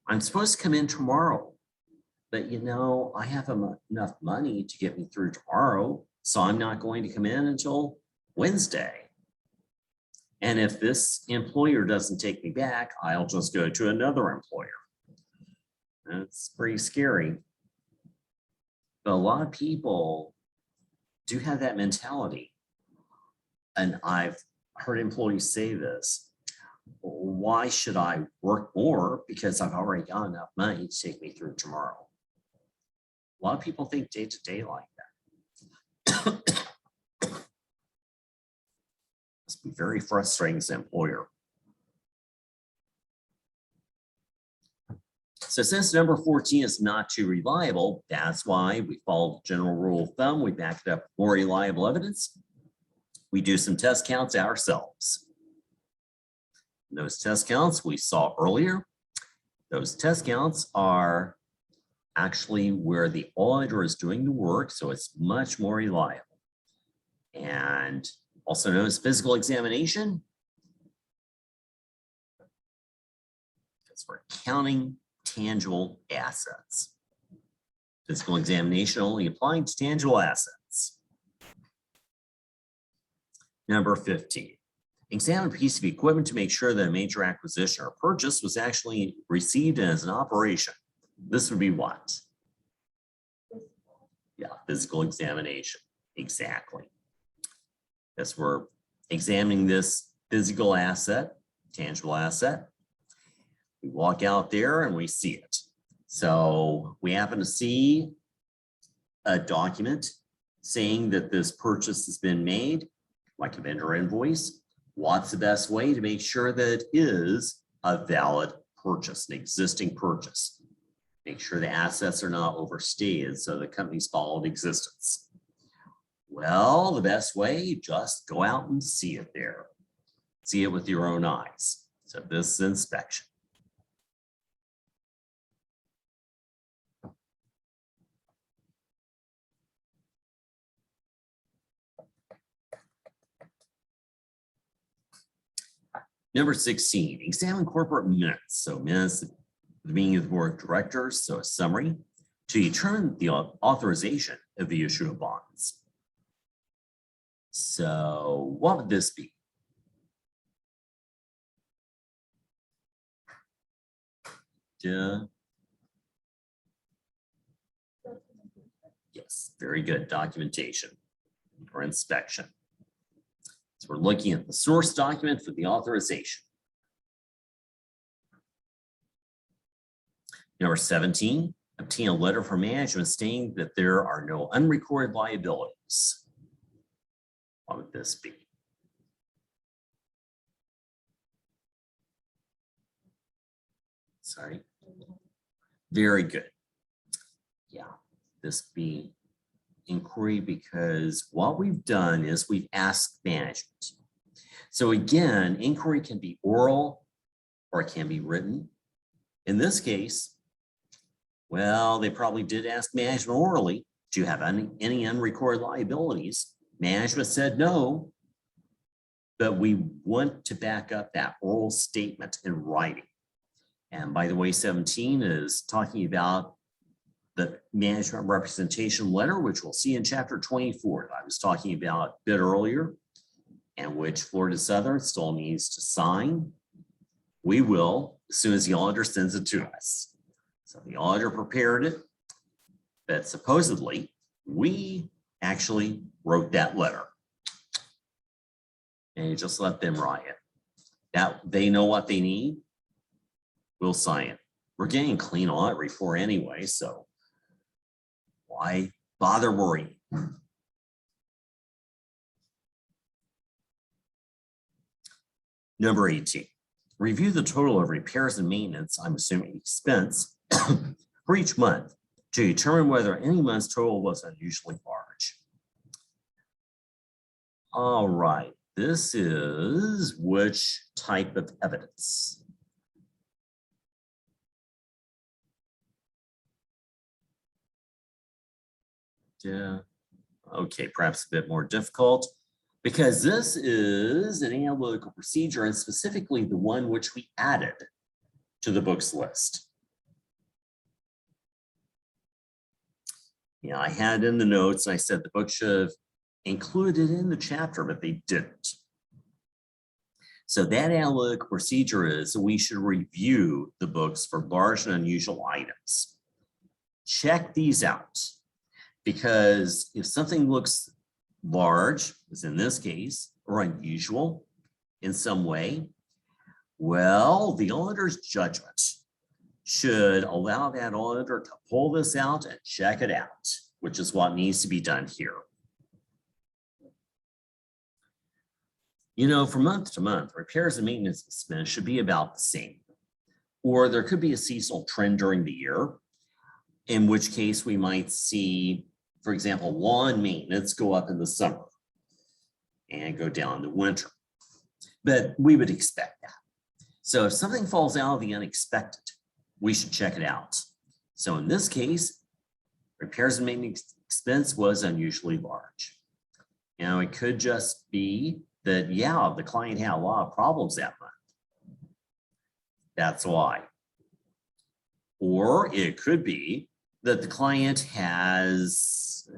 I'm supposed to come in tomorrow. But you know, I have enough money to get me through tomorrow. So I'm not going to come in until Wednesday. And if this employer doesn't take me back, I'll just go to another employer. That's pretty scary. But a lot of people do have that mentality. And I've heard employees say this. Why should I work more? Because I've already got enough money to take me through tomorrow. A lot of people think day to day like that. Must be very frustrating as an employer. So since number 14 is not too reliable, that's why we follow the general rule of thumb. We back it up with more reliable evidence. We do some test counts ourselves. Those test counts we saw earlier, those test counts are actually where the auditor is doing the work, so it's much more reliable. And also known as physical examination. That's for counting tangible assets. Physical examination only applying to tangible assets. Number 15. Examine a piece of equipment to make sure that a major acquisition or purchase was actually received as an operation. This would be what? Yeah, physical examination. Exactly. As we're examining this physical asset, tangible asset, we walk out there and we see it. So we happen to see a document saying that this purchase has been made, like a vendor invoice. What's the best way to make sure that it is a valid purchase, an existing purchase? Make sure the assets are not overstated so the company's followed existence. Well, the best way, just go out and see it there. See it with your own eyes. So this is inspection. Number 16, examine corporate minutes. So minutes, the meaning of the board of directors, so a summary, to determine the authorization of the issue of bonds. So what would this be? Yes, very good. Documentation or inspection. So we're looking at the source document for the authorization. Number 17, obtain a letter from management stating that there are no unrecorded liabilities. What would this be? Sorry. Very good. Yeah, this be inquiry because what we've done is we've asked management. So again, inquiry can be oral or it can be written. In this case, well, they probably did ask management orally, do you have any unrecorded liabilities? Management said no, but we want to back up that oral statement in writing. And by the way, 17 is talking about the management representation letter, which we'll see in chapter 24 that I was talking about a bit earlier, and which Florida Southern still needs to sign. We will, as soon as the auditor sends it to us. So the auditor prepared it, but supposedly we actually wrote that letter. And you just let them write it. That they know what they need, we'll sign it. We're getting clean audit report anyway, so why bother worrying? Number 18, review the total of repairs and maintenance, I'm assuming expense, for each month to determine whether any month's total was unusually large. All right, this is which type of evidence? Yeah, okay, perhaps a bit more difficult, because this is an analytical procedure, and specifically the one which we added to the books list. Yeah, I had in the notes, and I said the book should have included in the chapter, but they didn't. So that analytical procedure is we should review the books for large and unusual items. Check these out, because if something looks large, as in this case, or unusual in some way, well, the auditor's judgment should allow that auditor to pull this out and check it out, which is what needs to be done here. You know, from month to month, repairs and maintenance expense should be about the same. Or there could be a seasonal trend during the year, in which case we might see, for example, lawn maintenance go up in the summer and go down in the winter. But we would expect that. So if something falls out of the unexpected, we should check it out. So in this case, repairs and maintenance expense was unusually large. Now, it could just be that, yeah, the client had a lot of problems that month. That's why. Or it could be that the client has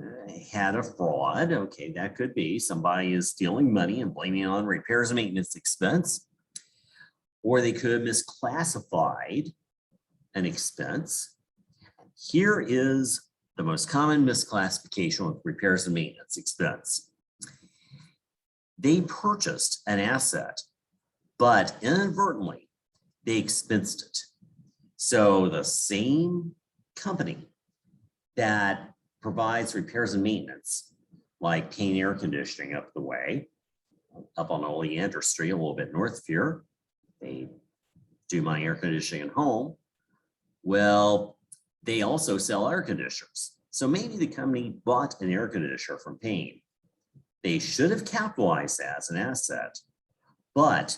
had a fraud. Okay, that could be somebody is stealing money and blaming it on repairs and maintenance expense. Or they could have misclassified an expense. Here is the most common misclassification with repairs and maintenance expense. They purchased an asset, but inadvertently they expensed it. So the same company that provides repairs and maintenance, like Payne Air Conditioning up the way, up on Oleander Street, a little bit north of here, they do my air conditioning at home. Well, they also sell air conditioners. So maybe the company bought an air conditioner from Payne. They should have capitalized that as an asset, but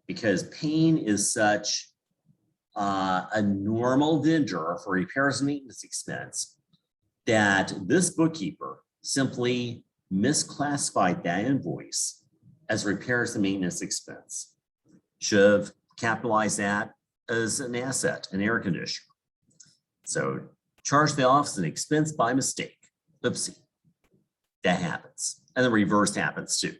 because Payne is such a normal vendor for repairs and maintenance expense, that this bookkeeper simply misclassified that invoice as repairs and maintenance expense. Should have capitalized that as an asset, an air conditioner. So charge the office an expense by mistake. Oopsie. That happens. And the reverse happens too.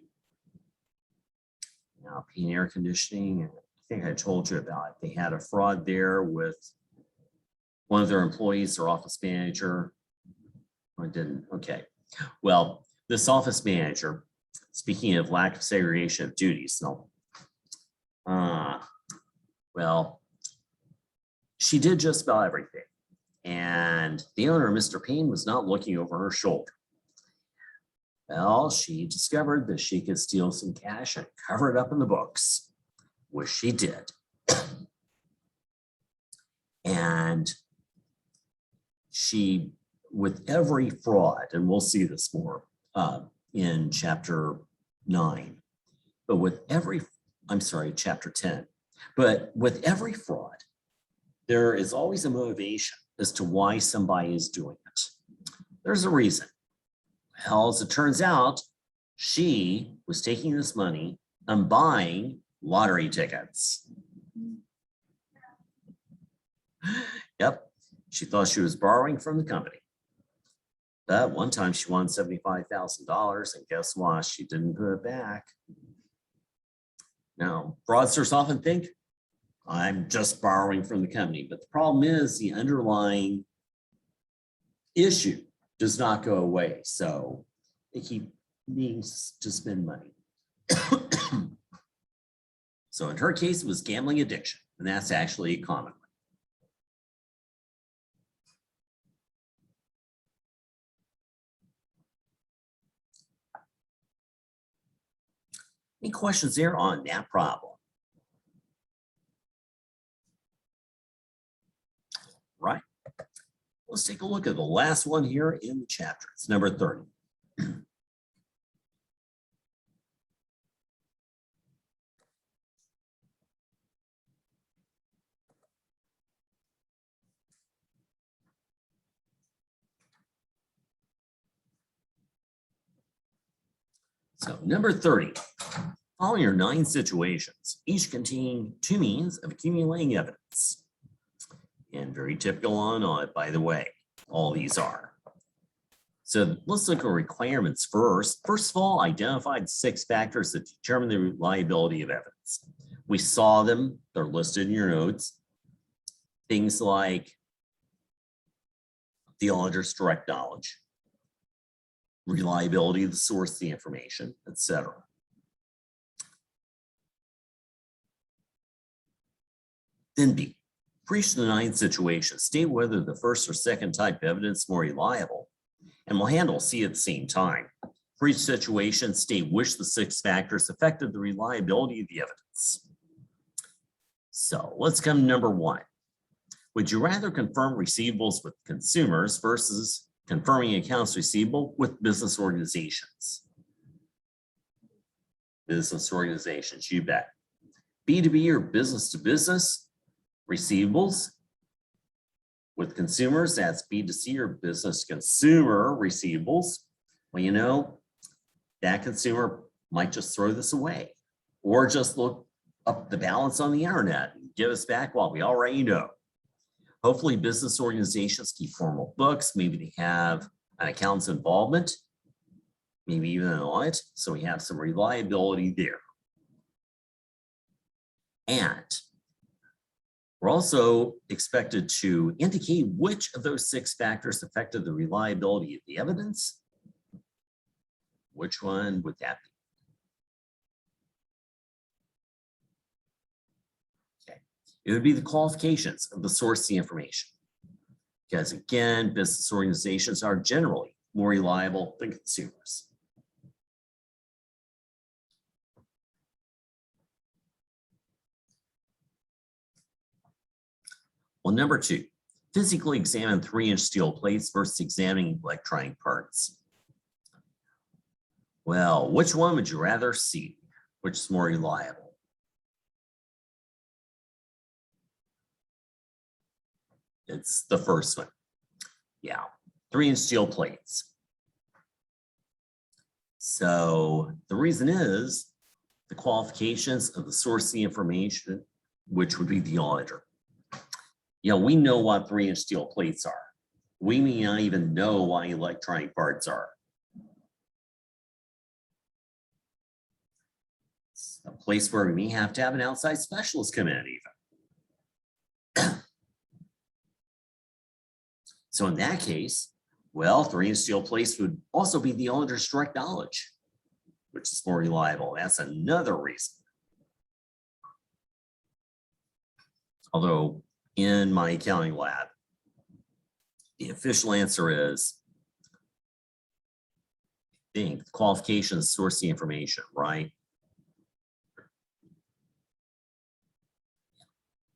Now, Payne Air Conditioning, I think I told you about it. They had a fraud there with one of their employees, their office manager. I didn't. Okay. Well, this office manager, speaking of lack of segregation of duties, well, she did just about everything. And the owner, Mr. Payne, was not looking over her shoulder. Well, she discovered that she could steal some cash and cover it up in the books, which she did. And she, with every fraud, and we'll see this more in chapter 9, but with every, I'm sorry, chapter 10, but with every fraud, there is always a motivation as to why somebody is doing it. There's a reason. Well, as it turns out, she was taking this money and buying lottery tickets. Yep. She thought she was borrowing from the company. But one time she won $75,000, and guess what? She didn't put it back. Now, fraudsters often think, I'm just borrowing from the company. But the problem is the underlying issue does not go away. So they keep needing to spend money. So in her case, it was gambling addiction, and that's actually a common one. Any questions there on that problem? Right. Let's take a look at the last one here in the chapter. It's number 30. So number 30, following your 9 situations, each containing 2 means of accumulating evidence. And very typical on it, by the way, all these are. So let's look at requirements first. First of all, identified 6 factors that determine the reliability of evidence. We saw them, they're listed in your notes. Things like the auditor's direct knowledge, reliability of the source of the information, etc. Then B, for each of the 9 situations, state whether the first or second type of evidence is more reliable, and we'll handle C at the same time. For each situation, state which of the 6 factors affected the reliability of the evidence. So let's come to number 1. Would you rather confirm receivables with consumers versus confirming accounts receivable with business organizations? Business organizations, you bet. B2B or business to business, receivables. With consumers, that's B2C or business consumer receivables. Well, you know, that consumer might just throw this away or just look up the balance on the internet and give us back what we already know. Hopefully business organizations keep formal books. Maybe they have an accountant's involvement, maybe even an audit. So we have some reliability there. And we're also expected to indicate which of those 6 factors affected the reliability of the evidence. Which one would that be? Okay, it would be the qualifications of the source of the information. Because again, business organizations are generally more reliable than consumers. Well, number 2, physically examine 3-inch steel plates versus examining electronic parts. Well, which one would you rather see? Which is more reliable? It's the first one. Yeah, 3-inch steel plates. So the reason is the qualifications of the source of the information, which would be the auditor. You know, we know what 3-inch steel plates are. We may not even know what electronic parts are. It's a place where we may have to have an outside specialist come in even. So in that case, well, 3-inch steel plates would also be the auditor's direct knowledge, which is more reliable. That's another reason. Although in my accounting lab, the official answer is, I think, qualifications, source the information, right?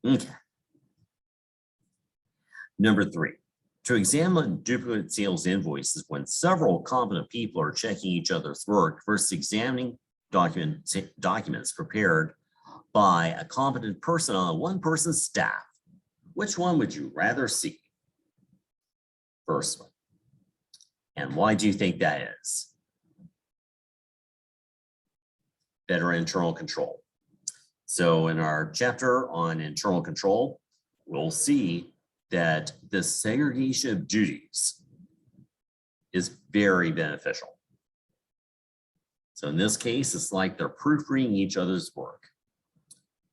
Okay. Number 3, to examine duplicate sales invoices when several competent people are checking each other's work versus examining documents prepared by a competent person on one person's staff. Which one would you rather see? First one. And why do you think that is? Better internal control. So in our chapter on internal control, we'll see that the segregation of duties is very beneficial. So in this case, it's like they're proofreading each other's work.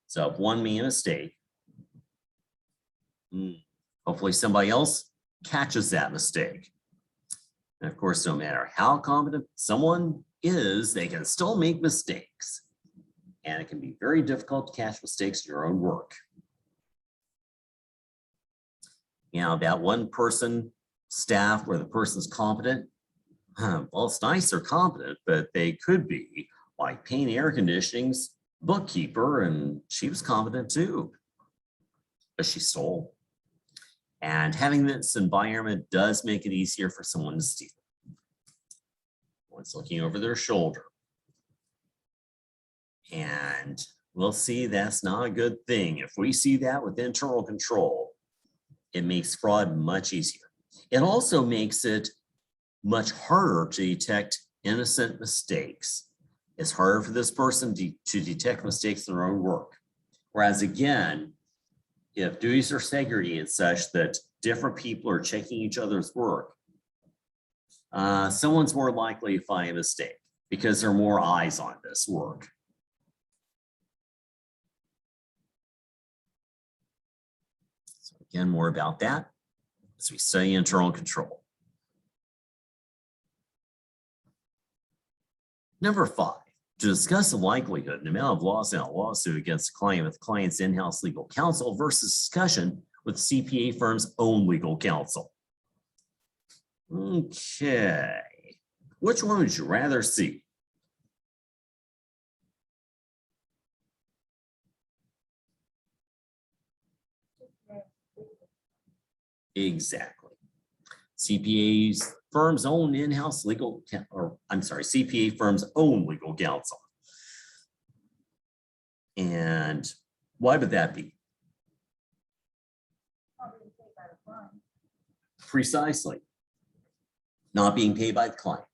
So if one made a mistake, hopefully somebody else catches that mistake. And of course, no matter how competent someone is, they can still make mistakes. And it can be very difficult to catch mistakes in your own work. You know, that one person staff where the person's competent, well, it's nice they're competent, but they could be like paint air conditioning's bookkeeper, and she was competent too, but she stole. And having this environment does make it easier for someone to steal. One's looking over their shoulder. And we'll see that's not a good thing. If we see that with internal control, it makes fraud much easier. It also makes it much harder to detect innocent mistakes. It's harder for this person to detect mistakes in their own work. Whereas again, if duties are segregated such that different people are checking each other's work, someone's more likely to find a mistake because there are more eyes on this work. So again, more about that as we study internal control. Number 5, to discuss the likelihood and amount of loss in a lawsuit against a client with the client's in-house legal counsel versus discussion with CPA firm's own legal counsel. Okay, which one would you rather see? Exactly. CPA's firm's own in-house legal, or I'm sorry, CPA firm's own legal counsel. And why would that be? Precisely. Not being paid by the client.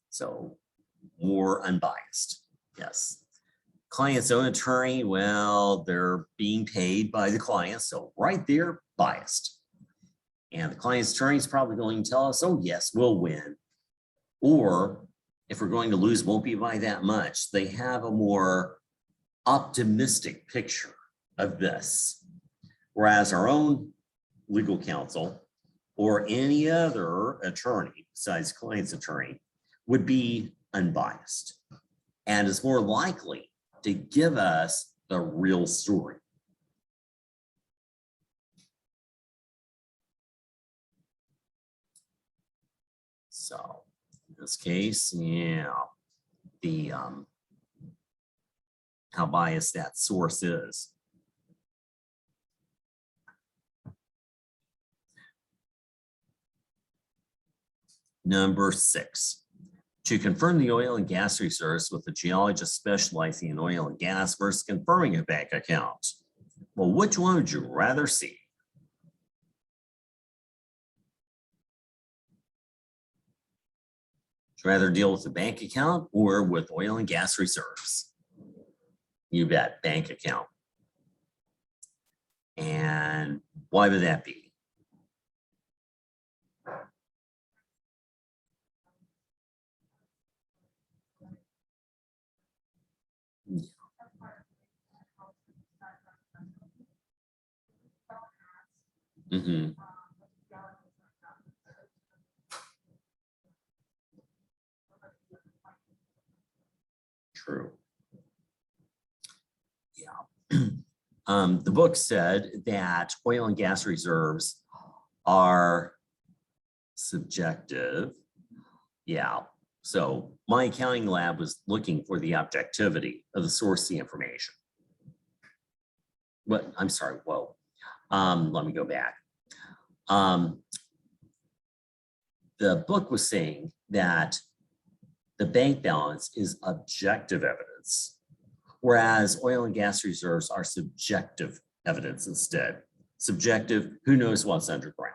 So more unbiased. Yes. Client's own attorney, well, they're being paid by the client. So right there, biased. And the client's attorney is probably going to tell us, oh yes, we'll win. Or if we're going to lose, won't be by that much. They have a more optimistic picture of this. Whereas our own legal counsel or any other attorney besides client's attorney would be unbiased and is more likely to give us the real story. So in this case, yeah, the how biased that source is. Number 6, to confirm the oil and gas reserves with a geologist specializing in oil and gas versus confirming a bank account. Well, which one would you rather see? Would you rather deal with a bank account or with oil and gas reserves? You bet, bank account. And why would that be? Mm-hmm. True. Yeah. The book said that oil and gas reserves are subjective. Yeah. So my accounting lab was looking for the objectivity of the source of the information. But I'm sorry, whoa. Let me go back. The book was saying that the bank balance is objective evidence, whereas oil and gas reserves are subjective evidence instead. Subjective, who knows what's underground?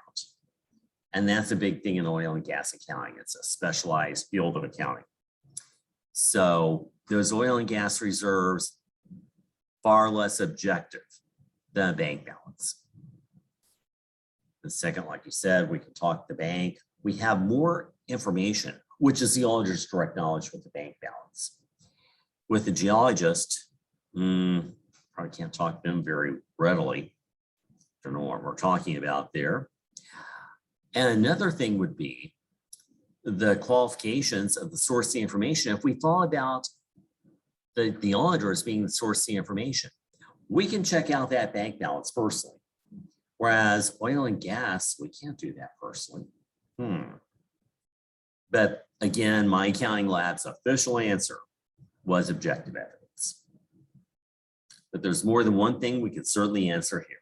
And that's a big thing in oil and gas accounting. It's a specialized field of accounting. So those oil and gas reserves, far less objective than a bank balance. The second, like you said, we can talk to the bank. We have more information, which is the auditor's direct knowledge with the bank balance. With the geologist, probably can't talk to them very readily. Don't know what we're talking about there. And another thing would be the qualifications of the source of the information. If we thought about the auditor as being the source of the information, we can check out that bank balance personally. Whereas oil and gas, we can't do that personally. But again, my accounting lab's official answer was objective evidence. But there's more than one thing we could certainly answer here.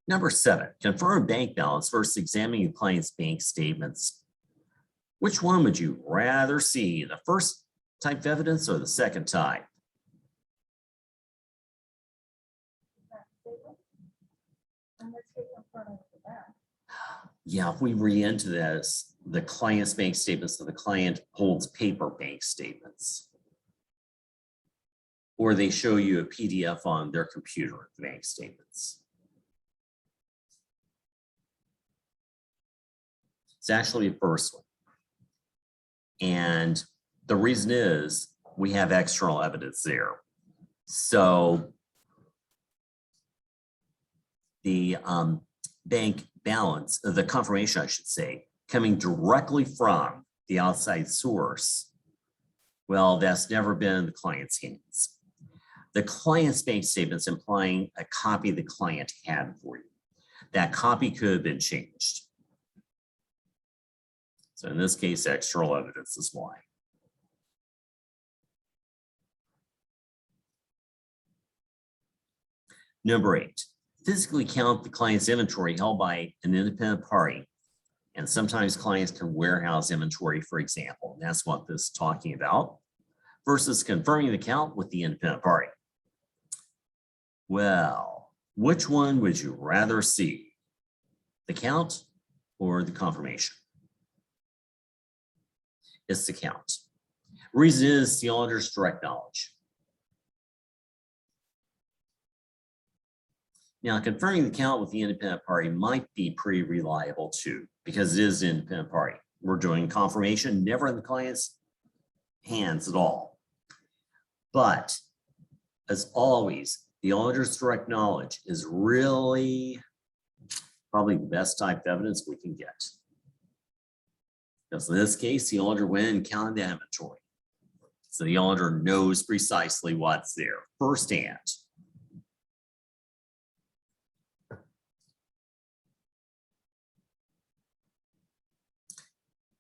Number 7, confirm bank balance versus examining the client's bank statements. Which one would you rather see, the first type of evidence or the second type? Yeah, if we read into this, the client's bank statements, so the client holds paper bank statements. Or they show you a PDF on their computer, the bank statements. It's actually the first one. And the reason is we have external evidence there. So the bank balance, the confirmation, I should say, coming directly from the outside source, well, that's never been in the client's hands. The client's bank statement's implying a copy the client had for you. That copy could have been changed. So in this case, external evidence is why. Number 8, physically count the client's inventory held by an independent party. And sometimes clients can warehouse inventory, for example, and that's what this is talking about, versus confirming the count with the independent party. Well, which one would you rather see? The count or the confirmation? It's the count. Reason is the auditor's direct knowledge. Now, confirming the count with the independent party might be pretty reliable too, because it is an independent party. We're doing confirmation, never in the client's hands at all. But as always, the auditor's direct knowledge is really probably the best type of evidence we can get. Because in this case, the auditor went and counted the inventory. So the auditor knows precisely what's there firsthand.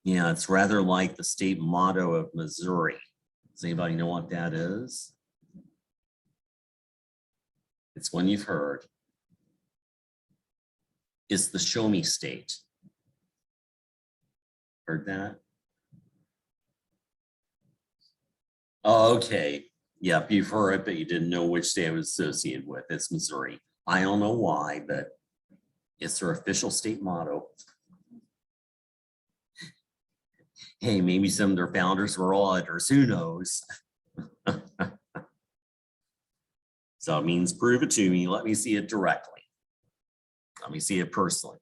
Yeah, it's rather like the state motto of Missouri. Does anybody know what that is? It's one you've heard. It's the show me state. Heard that? Oh, okay. Yep, you've heard it, but you didn't know which state it was associated with. It's Missouri. I don't know why, but it's their official state motto. Hey, maybe some of their founders were auditors, who knows? So it means prove it to me. Let me see it directly. Let me see it personally.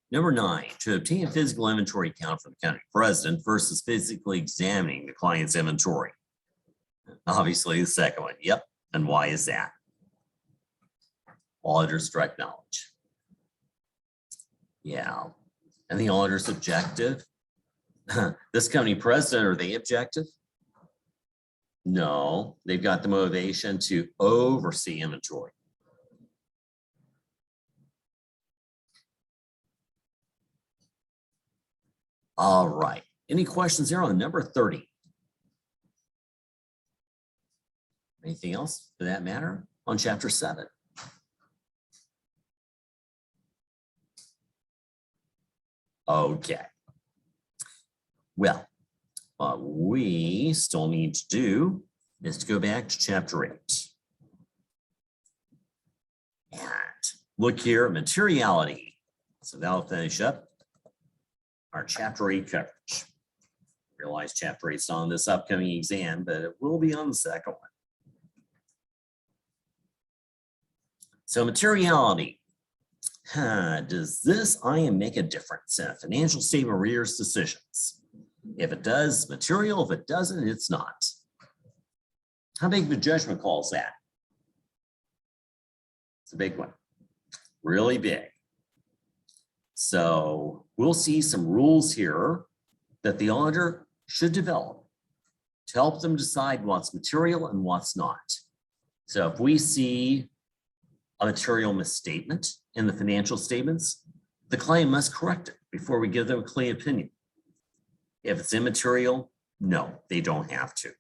Number 9, to obtain a physical inventory count from the county president versus physically examining the client's inventory. Obviously the second one. Yep. And why is that? Auditor's direct knowledge. Yeah. And the auditor's objective. This company president, are they objective? No, they've got the motivation to oversee inventory. All right. Any questions here on number 30? Anything else for that matter on chapter 7? Okay. Well, what we still need to do is to go back to chapter 8. And look here at materiality. So that'll finish up our Chapter 8 coverage. Realize Chapter 8's not on this upcoming exam, but it will be on the second one. So materiality. Does this IM make a difference in a financial statement arrears decisions? If it does, material. If it doesn't, it's not. How big of a judgment call is that? It's a big one. Really big. So we'll see some rules here that the auditor should develop to help them decide what's material and what's not. So if we see a material misstatement in the financial statements, the client must correct it before we give them a clean opinion. If it's immaterial, no, they don't have to.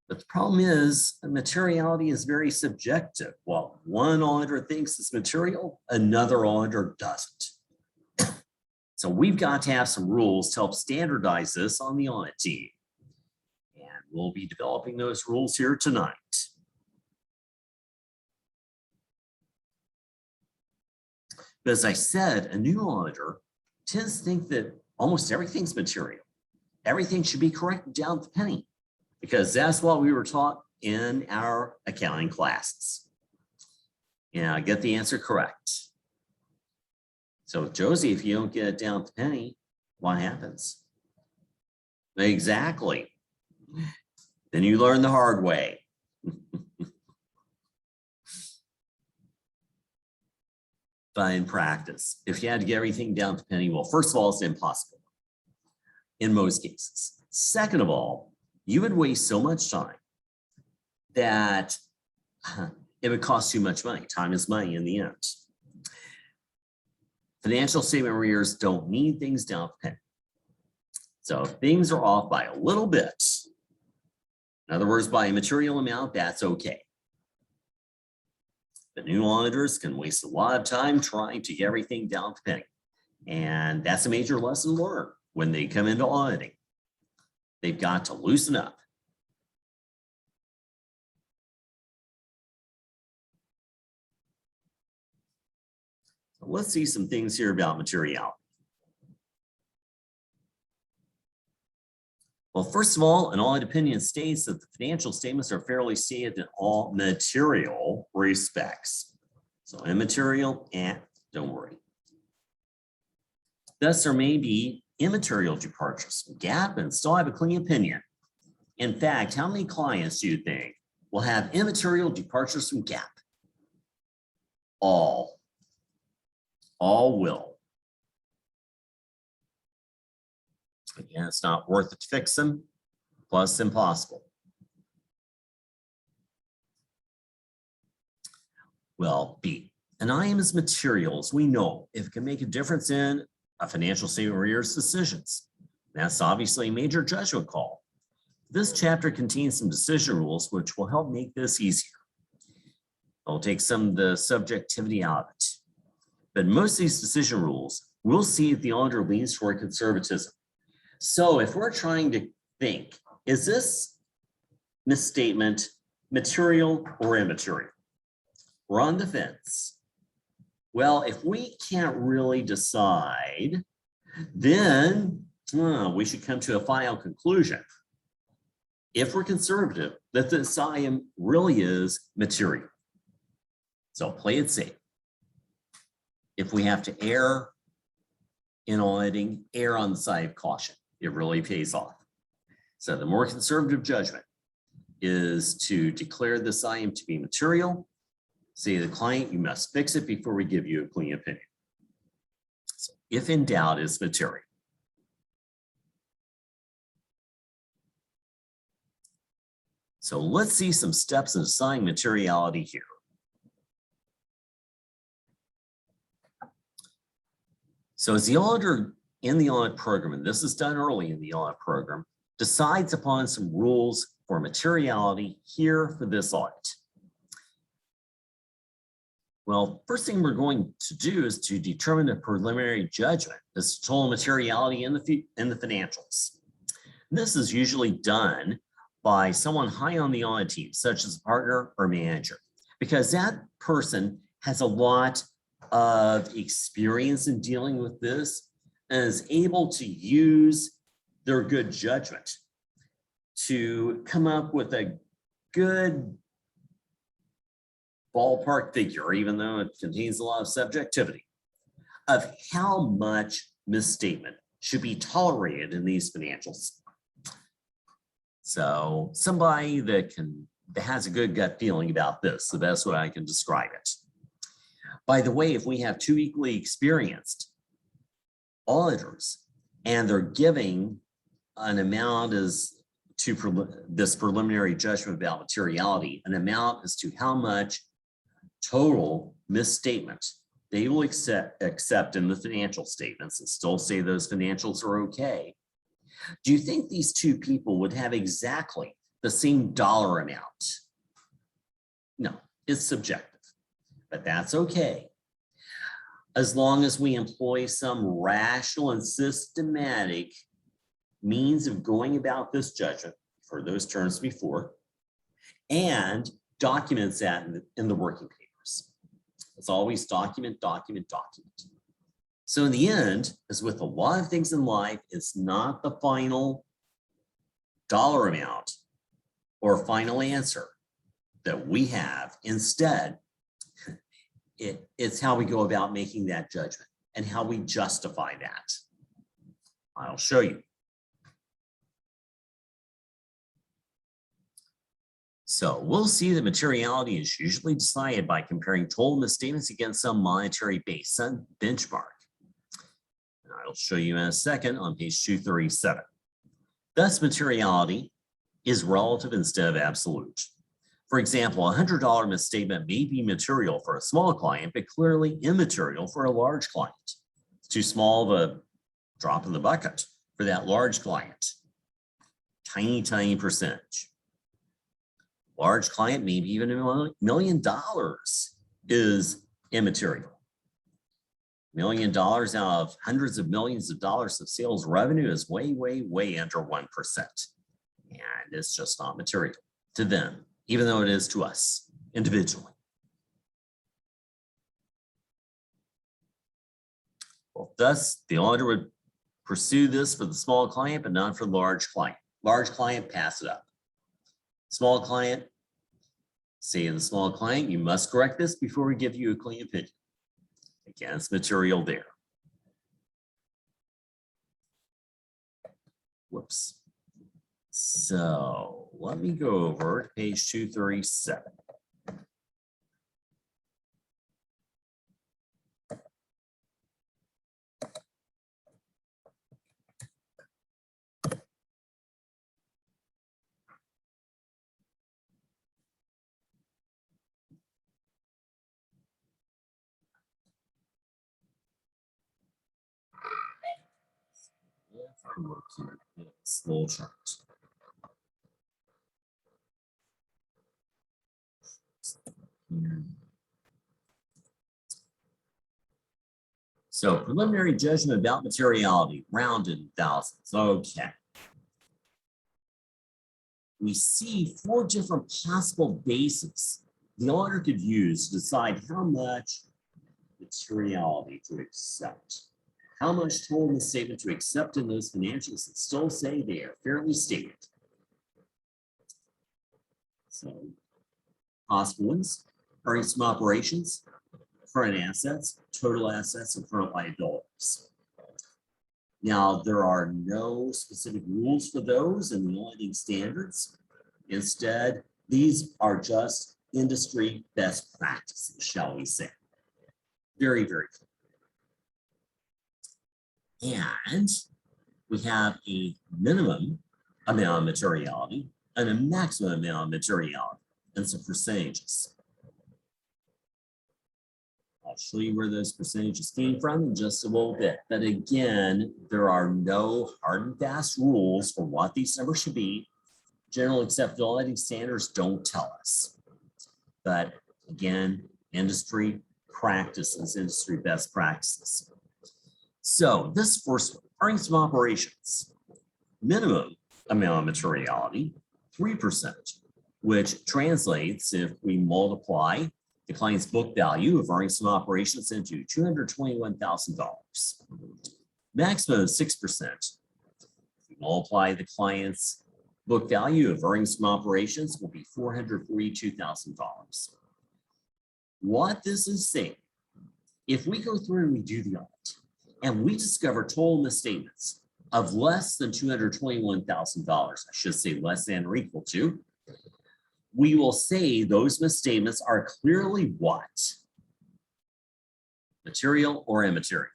But the problem is materiality is very subjective. While one auditor thinks it's material, another auditor doesn't. So we've got to have some rules to help standardize this on the audit team. And we'll be developing those rules here tonight. But as I said, a new auditor tends to think that almost everything's material. Everything should be corrected down to the penny, because that's what we were taught in our accounting classes. Yeah, get the answer correct. So Josie, if you don't get it down to the penny, what happens? Exactly. Then you learn the hard way. But in practice, if you had to get everything down to penny, well, first of all, it's impossible in most cases. Second of all, you would waste so much time that it would cost too much money. Time is money in the end. Financial statement arrears don't need things down to penny. So if things are off by a little bit, in other words, by a material amount, that's okay. The new auditors can waste a lot of time trying to get everything down to penny. And that's a major lesson learned when they come into auditing. They've got to loosen up. So let's see some things here about materiality. Well, first of all, an audit opinion states that the financial statements are fairly stated in all material respects. So immaterial, don't worry. Thus, there may be immaterial departures from GAAP and still have a clean opinion. In fact, how many clients do you think will have immaterial departures from GAAP? All will. Again, it's not worth it to fix them, plus impossible. Well, B, an item is materials. We know if it can make a difference in a financial statement arrears decisions. That's obviously a major judgment call. This chapter contains some decision rules which will help make this easier. I'll take some of the subjectivity out of it. But most of these decision rules, we'll see if the auditor leans toward conservatism. So if we're trying to think, is this misstatement material or immaterial? We're on the fence. Well, if we can't really decide, then we should come to a final conclusion. If we're conservative, that this item really is material. So play it safe. If we have to err in auditing, err on the side of caution. It really pays off. So the more conservative judgment is to declare this item to be material. Say to the client, you must fix it before we give you a clean opinion. So if in doubt, it's material. So let's see some steps in deciding materiality here. So as the auditor in the audit program, and this is done early in the audit program, decides upon some rules for materiality here for this audit. Well, first thing we're going to do is to determine a preliminary judgment as to total materiality in the financials. This is usually done by someone high on the audit team, such as a partner or manager, because that person has a lot of experience in dealing with this and is able to use their good judgment to come up with a good ballpark figure, even though it contains a lot of subjectivity, of how much misstatement should be tolerated in these financials. So somebody that has a good gut feeling about this, the best way I can describe it. By the way, if we have two equally experienced auditors and they're giving an amount as to this preliminary judgment about materiality, an amount as to how much total misstatement they will accept in the financial statements and still say those financials are okay. Do you think these two people would have exactly the same dollar amount? No, it's subjective, but that's okay. As long as we employ some rational and systematic means of going about this judgment, for those terms before, and documents that in the working papers. It's always document, document, document. So in the end, as with a lot of things in life, it's not the final dollar amount or final answer that we have. Instead, it's how we go about making that judgment and how we justify that. I'll show you. So we'll see that materiality is usually decided by comparing total misstatements against some monetary base, some benchmark. And I'll show you in a second on page 237. Thus, materiality is relative instead of absolute. For example, a $100 misstatement may be material for a small client, but clearly immaterial for a large client. It's too small of a drop in the bucket for that large client. Tiny, tiny percentage. Large client, maybe even $1 million is immaterial. $1 million out of hundreds of millions of dollars of sales revenue is way, way, way under 1%. And it's just not material to them, even though it is to us individually. Well, thus, the auditor would pursue this for the small client, but not for the large client. Large client, pass it up. Small client, say to the small client, you must correct this before we give you a clean opinion. Again, it's material there. Whoops. So let me go over to page 237. Slow chart. So preliminary judgment about materiality, rounded in thousands. Okay. We see 4 different possible bases the auditor could use to decide how much materiality to accept. How much total misstatement to accept in those financials that still say they are fairly stated. So possible ones, earnings from operations, current assets, total assets, and current liabilities. Now, there are no specific rules for those in the auditing standards. Instead, these are just industry best practices, shall we say. Very, very clear. And we have a minimum amount of materiality and a maximum amount of materiality and some percentages. I'll show you where those percentages came from in just a little bit. But again, there are no hard and fast rules for what these numbers should be. General accepted auditing standards don't tell us. But again, industry practices, industry best practices. So this first one, earnings from operations, minimum amount of materiality, 3%, which translates if we multiply the client's book value of earnings from operations into $221,000. Maximum of 6%. We multiply the client's book value of earnings from operations will be $442,000. What this is saying, if we go through and we do the audit and we discover total misstatements of less than $221,000, I should say less than or equal to, we will say those misstatements are clearly what? Material or immaterial?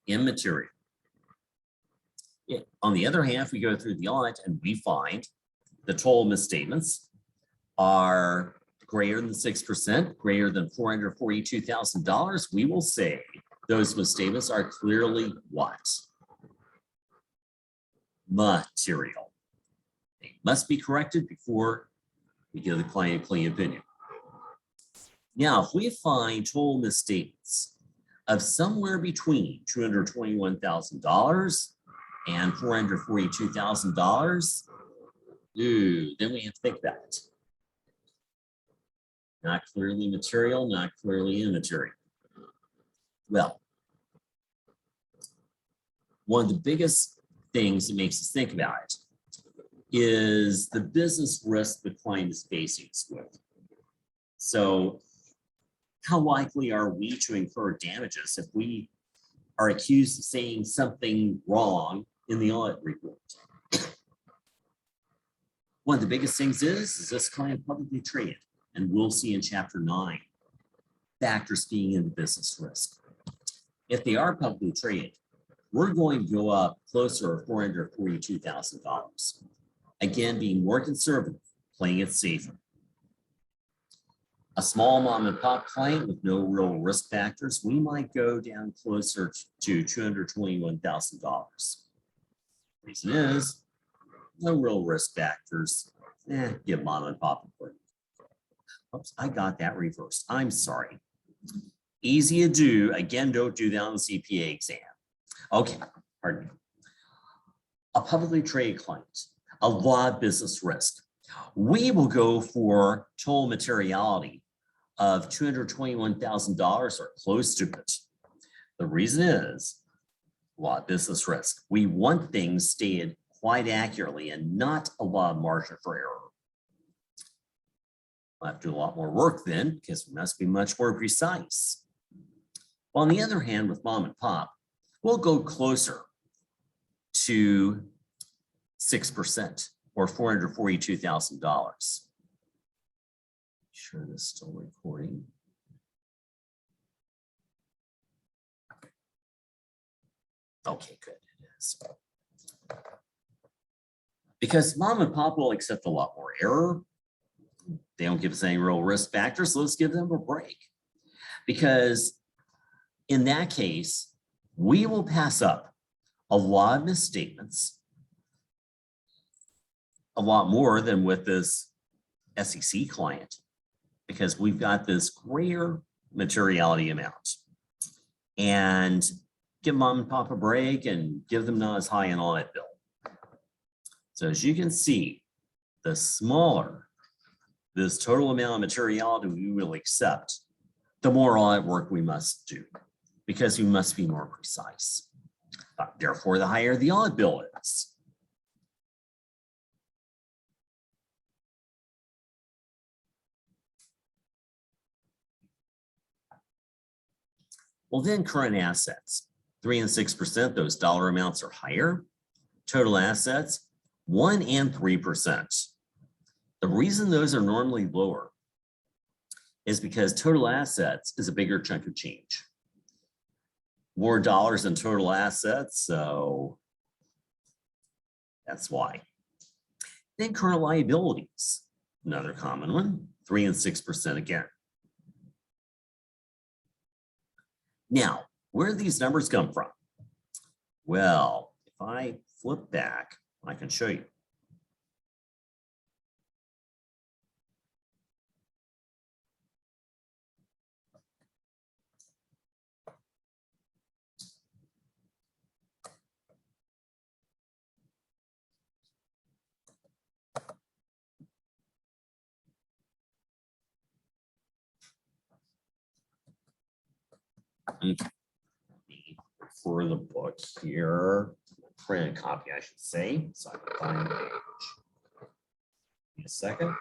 Immaterial. On the other hand, if we go through the audit and we find the total misstatements are greater than 6%, greater than $442,000, we will say those misstatements are clearly what? Material. They must be corrected before we give the client a clean opinion. Now, if we find total misstatements of somewhere between $221,000 and $442,000, then we have to think about it. Not clearly material, not clearly immaterial. Well, one of the biggest things that makes us think about it is the business risk the client is facing us with. So how likely are we to incur damages if we are accused of saying something wrong in the audit report? One of the biggest things is this client publicly traded? And we'll see in chapter 9, factors being in the business risk. If they are publicly traded, we're going to go up closer to $442,000. Again, being more conservative, playing it safer. A small mom and pop client with no real risk factors, we might go down closer to $221,000. Reason is, no real risk factors. Give mom and pop a break. Oops, I got that reversed. I'm sorry. Easy to do. Again, don't do that on the CPA exam. Okay, pardon me. A publicly traded client, a lot of business risk. We will go for total materiality of $221,000 or close to it. The reason is a lot of business risk. We want things stated quite accurately and not a lot of margin for error. We'll have to do a lot more work then because we must be much more precise. On the other hand, with mom and pop, we'll go closer to 6% or $442,000. Sure, this is still recording. Okay, good. It is. Because mom and pop will accept a lot more error. They don't give us any real risk factors, so let's give them a break. Because in that case, we will pass up a lot of misstatements, a lot more than with this SEC client, because we've got this greater materiality amount. And give mom and pop a break and give them not as high an audit bill. So as you can see, the smaller this total amount of materiality we will accept, the more audit work we must do, because we must be more precise. Therefore, the higher the audit bill is. Well, then current assets, 3 and 6%, those dollar amounts are higher. Total assets, 1 and 3%. The reason those are normally lower is because total assets is a bigger chunk of change. More dollars in total assets, so that's why. Then current liabilities, another common one, 3 and 6% again. Now, where do these numbers come from? Well, if I flip back, I can show you. For the book here, print copy, I should say, so I can find the page. Give me a second.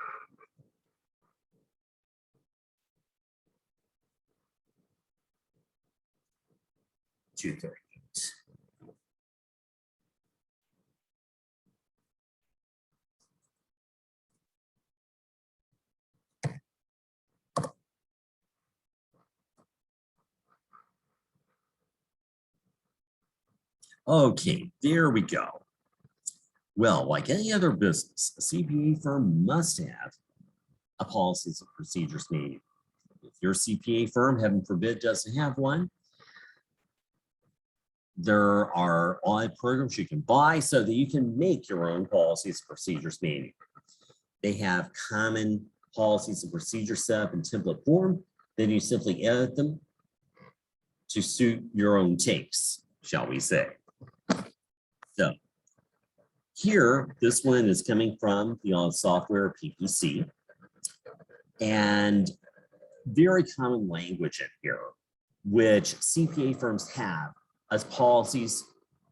Two 38. Okay, there we go. Well, like any other business, a CPA firm must have a policies and procedures manual. If your CPA firm, heaven forbid, doesn't have one, there are audit programs you can buy so that you can make your own policies and procedures manual. They have common policies and procedures set up in template form. Then you simply edit them to suit your own tastes, shall we say. So here, this one is coming from the audit software PPC, and very common language in here, which CPA firms have as policies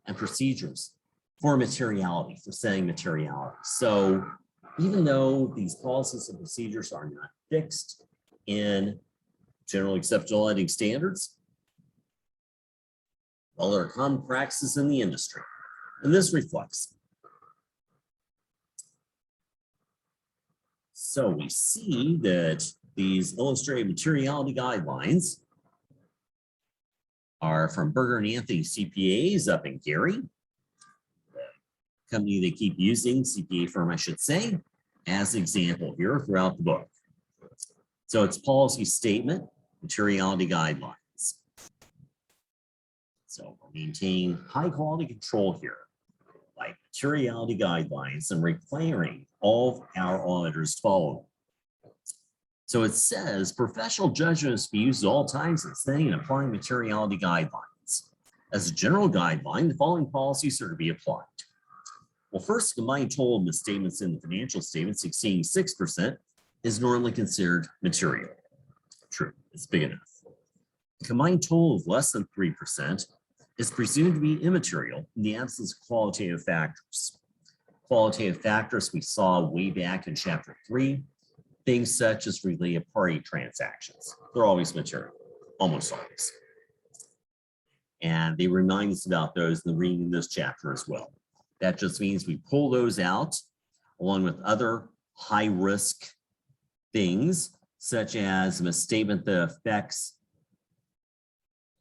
and procedures for materiality, for setting materiality. So even though these policies and procedures are not fixed in generally accepted auditing standards, well, there are common practices in the industry, and this reflects. So we see that these illustrated materiality guidelines are from Berger and Anthony CPAs up in Gary, the company they keep using, CPA firm, I should say, as an example here throughout the book. So it's policy statement, materiality guidelines. So we're maintaining high quality control here, like materiality guidelines, and requiring all of our auditors to follow them. So it says professional judgment is to be used at all times in setting and applying materiality guidelines. As a general guideline, the following policies are to be applied. Well, first, combined total of misstatements in the financial statements exceeding 6% is normally considered material. True, it's big enough. The combined total of less than 3% is presumed to be immaterial in the absence of qualitative factors. Qualitative factors we saw way back in chapter 3, things such as related party transactions. They're always material, almost always. And they remind us about those in the reading of this chapter as well. That just means we pull those out along with other high risk things, such as a misstatement that affects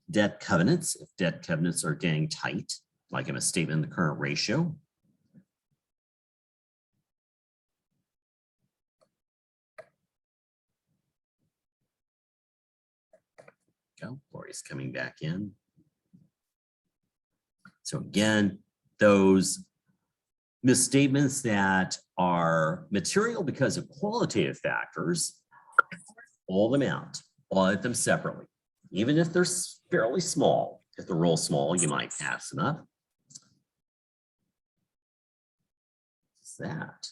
debt covenants, if debt covenants are getting tight, like a misstatement in the current ratio. Go, Lori's coming back in. So again, those misstatements that are material because of qualitative factors, pull them out, audit them separately. Even if they're fairly small, if they're real small, you might pass them up. What's that?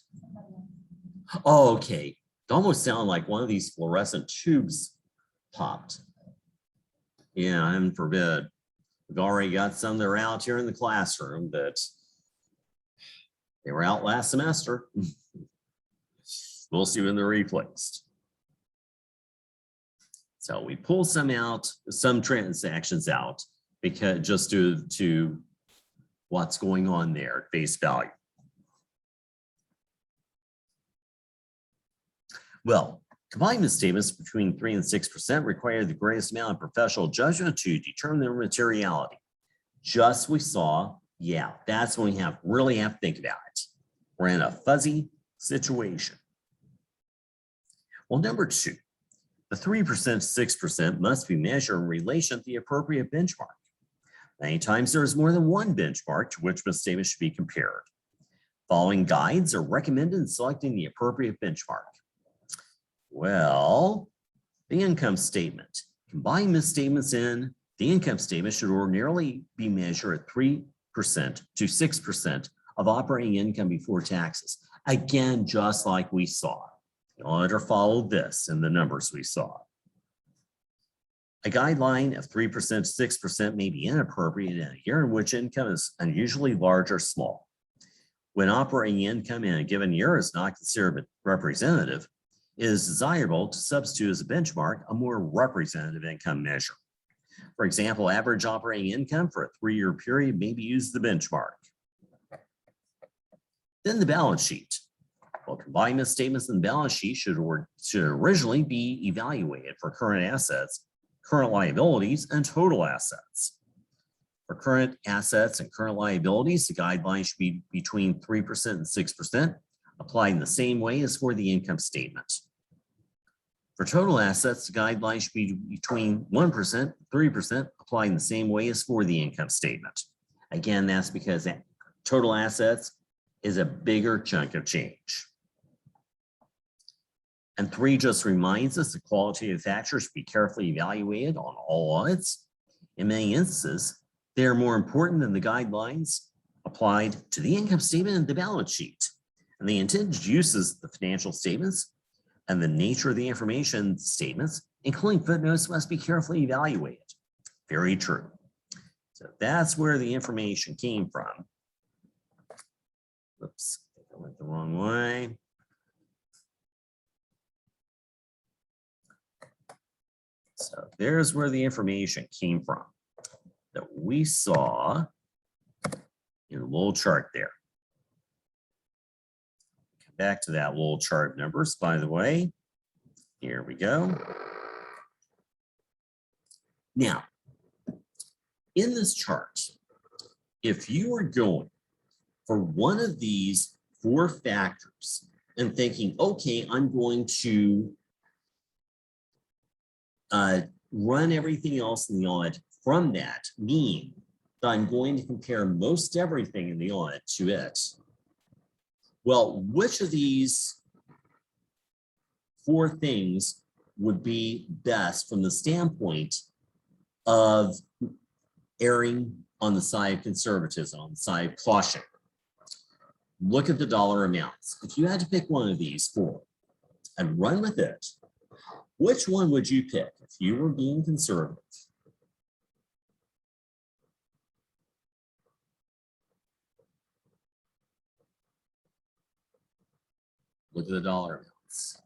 Oh, okay. It almost sounded like one of these fluorescent tubes popped. Yeah, heaven forbid. We've already got some that are out here in the classroom that they were out last semester. We'll see when they're replaced. So we pull some out, some transactions out, because just due to what's going on there at face value. Well, combined misstatements between 3 and 6% require the greatest amount of professional judgment to determine their materiality. Just we saw, yeah, that's when we really have to think about it. We're in a fuzzy situation. Well, number 2. The 3% to 6% must be measured in relation to the appropriate benchmark. Many times there is more than one benchmark to which misstatements should be compared. Following guides are recommended in selecting the appropriate benchmark. Well, the income statement. Combined misstatements in the income statement should ordinarily be measured at 3% to 6% of operating income before taxes. Again, just like we saw. The auditor followed this in the numbers we saw. A guideline of 3% to 6% may be inappropriate in a year in which income is unusually large or small. When operating income in a given year is not considered representative, it is desirable to substitute as a benchmark a more representative income measure. For example, average operating income for a 3-year period may be used as the benchmark. Then the balance sheet. Well, combined misstatements in the balance sheet should originally be evaluated for current assets, current liabilities, and total assets. For current assets and current liabilities, the guideline should be between 3% and 6%, applied in the same way as for the income statement. For total assets, the guideline should be between 1% and 3%, applied in the same way as for the income statement. Again, that's because total assets is a bigger chunk of change. And 3 just reminds us that qualitative factors should be carefully evaluated on all audits. In many instances, they are more important than the guidelines applied to the income statement and the balance sheet. And the intended uses of the financial statements and the nature of the information statements, including footnotes, must be carefully evaluated. Very true. So that's where the information came from. Oops, I went the wrong way. So there's where the information came from that we saw in a little chart there. Come back to that little chart of numbers, by the way. Here we go. Now, in this chart, if you are going for one of these 4 factors and thinking, okay, I'm going to run everything else in the audit from that, meaning that I'm going to compare most everything in the audit to it. Well, which of these 4 things would be best from the standpoint of erring on the side of conservatism, on the side of caution? Look at the dollar amounts. If you had to pick one of these 4 and run with it, which one would you pick if you were being conservative? Look at the dollar amounts.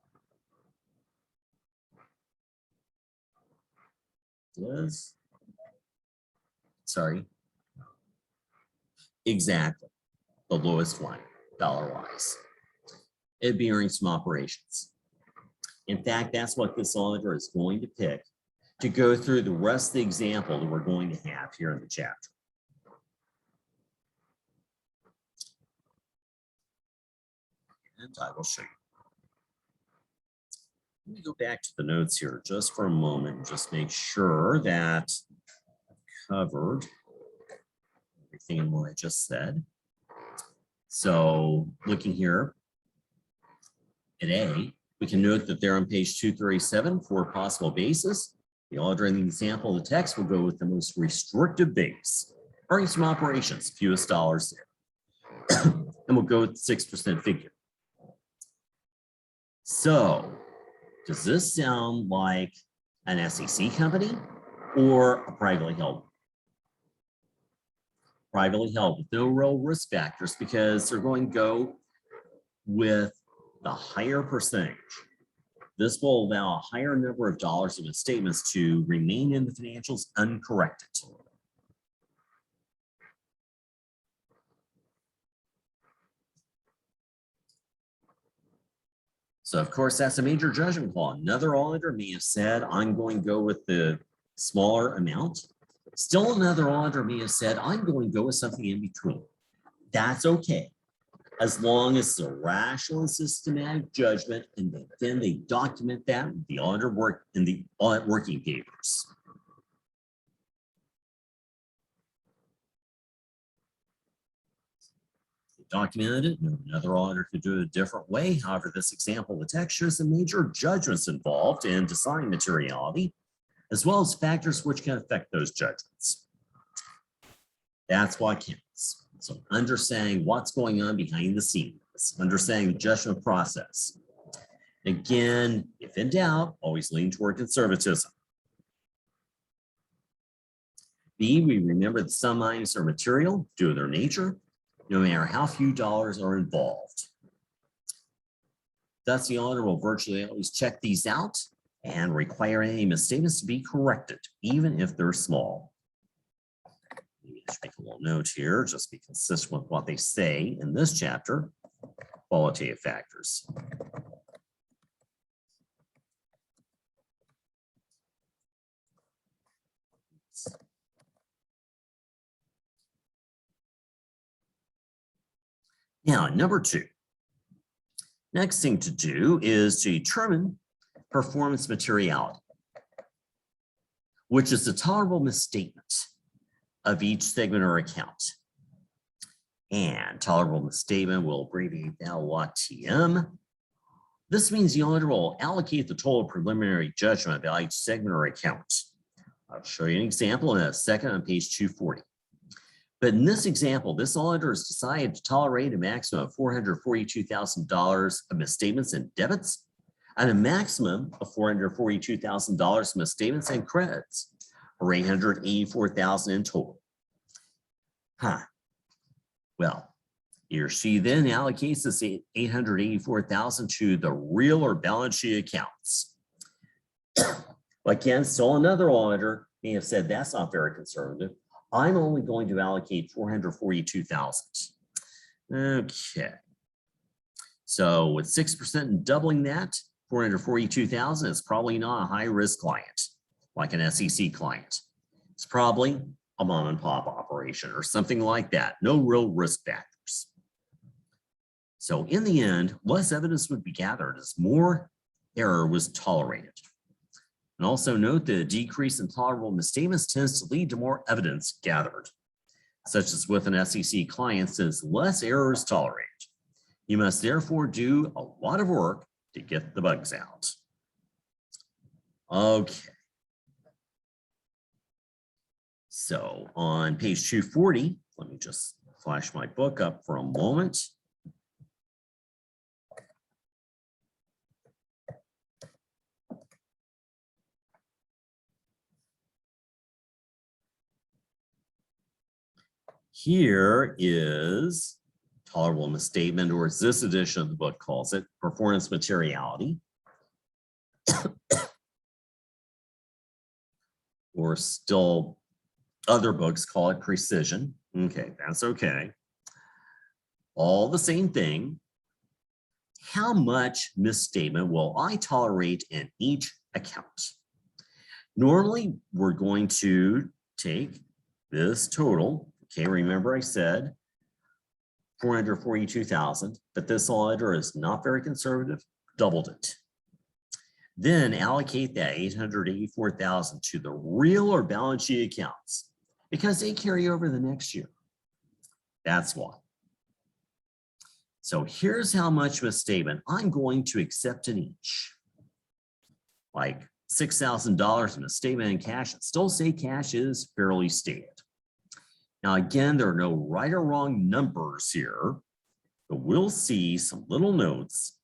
Liz? Sorry. Exactly. The lowest one, dollar-wise. It'd be earnings from operations. In fact, that's what this auditor is going to pick to go through the rest of the example that we're going to have here in the chapter. And I will show you. Let me go back to the notes here just for a moment and just make sure that I've covered everything in what I just said. So looking here at A, we can note that they're on page 237 for possible basis. The auditor in the example of the text will go with the most restrictive base. Earnings from operations, fewest dollars there. And we'll go with the 6% figure. So does this sound like an SEC company or a privately held? Privately held with no real risk factors because they're going to go with the higher percentage. This will allow a higher number of dollars of misstatements to remain in the financials uncorrected. So of course, that's a major judgment call. Another auditor may have said, I'm going to go with the smaller amount. Still another auditor may have said, I'm going to go with something in between. That's okay, as long as it's a rational and systematic judgment, and then they document that in the auditor work in the audit working papers. They documented it. Another auditor could do it a different way. However, this example of the text shows the major judgments involved in deciding materiality, as well as factors which can affect those judgments. That's what counts. So understanding what's going on behind the scenes, understanding the judgment process. Again, if in doubt, always lean toward conservatism. B, we remember that some items are material due to their nature, no matter how few dollars are involved. Thus, the auditor will virtually always check these out and require any misstatements to be corrected, even if they're small. Just make a little note here, just be consistent with what they say in this chapter, qualitative factors. Now, number 2. Next thing to do is to determine performance materiality, which is the tolerable misstatement of each segment or account. And tolerable misstatement will abbreviate LOTM. This means the auditor will allocate the total preliminary judgment about each segment or account. I'll show you an example in a second on page 240. But in this example, this auditor has decided to tolerate a maximum of $442,000 of misstatements and debits and a maximum of $442,000 misstatements and credits, or $884,000 in total. Well, he or she then allocates this $884,000 to the real or balance sheet accounts. Again, still another auditor may have said that's not very conservative. I'm only going to allocate $442,000. Okay. So with 6% and doubling that, $442,000 is probably not a high-risk client, like an SEC client. It's probably a mom and pop operation or something like that. No real risk factors. So in the end, less evidence would be gathered as more error was tolerated. And also note that a decrease in tolerable misstatements tends to lead to more evidence gathered, such as with an SEC client, since less error is tolerated. You must therefore do a lot of work to get the bugs out. Okay. So on page 240, let me just flash my book up for a moment. Here is tolerable misstatement, or as this edition of the book calls it, performance materiality. Or still other books call it precision. Okay, that's okay. All the same thing. How much misstatement will I tolerate in each account? Normally, we're going to take this total. Okay, remember I said 442,000, but this auditor is not very conservative, doubled it. Then allocate that 884,000 to the real or balance sheet accounts because they carry over the next year. That's why. So here's how much misstatement I'm going to accept in each. Like $6,000 in a statement in cash, and still say cash is fairly stated. Now, again, there are no right or wrong numbers here, but we'll see some little notes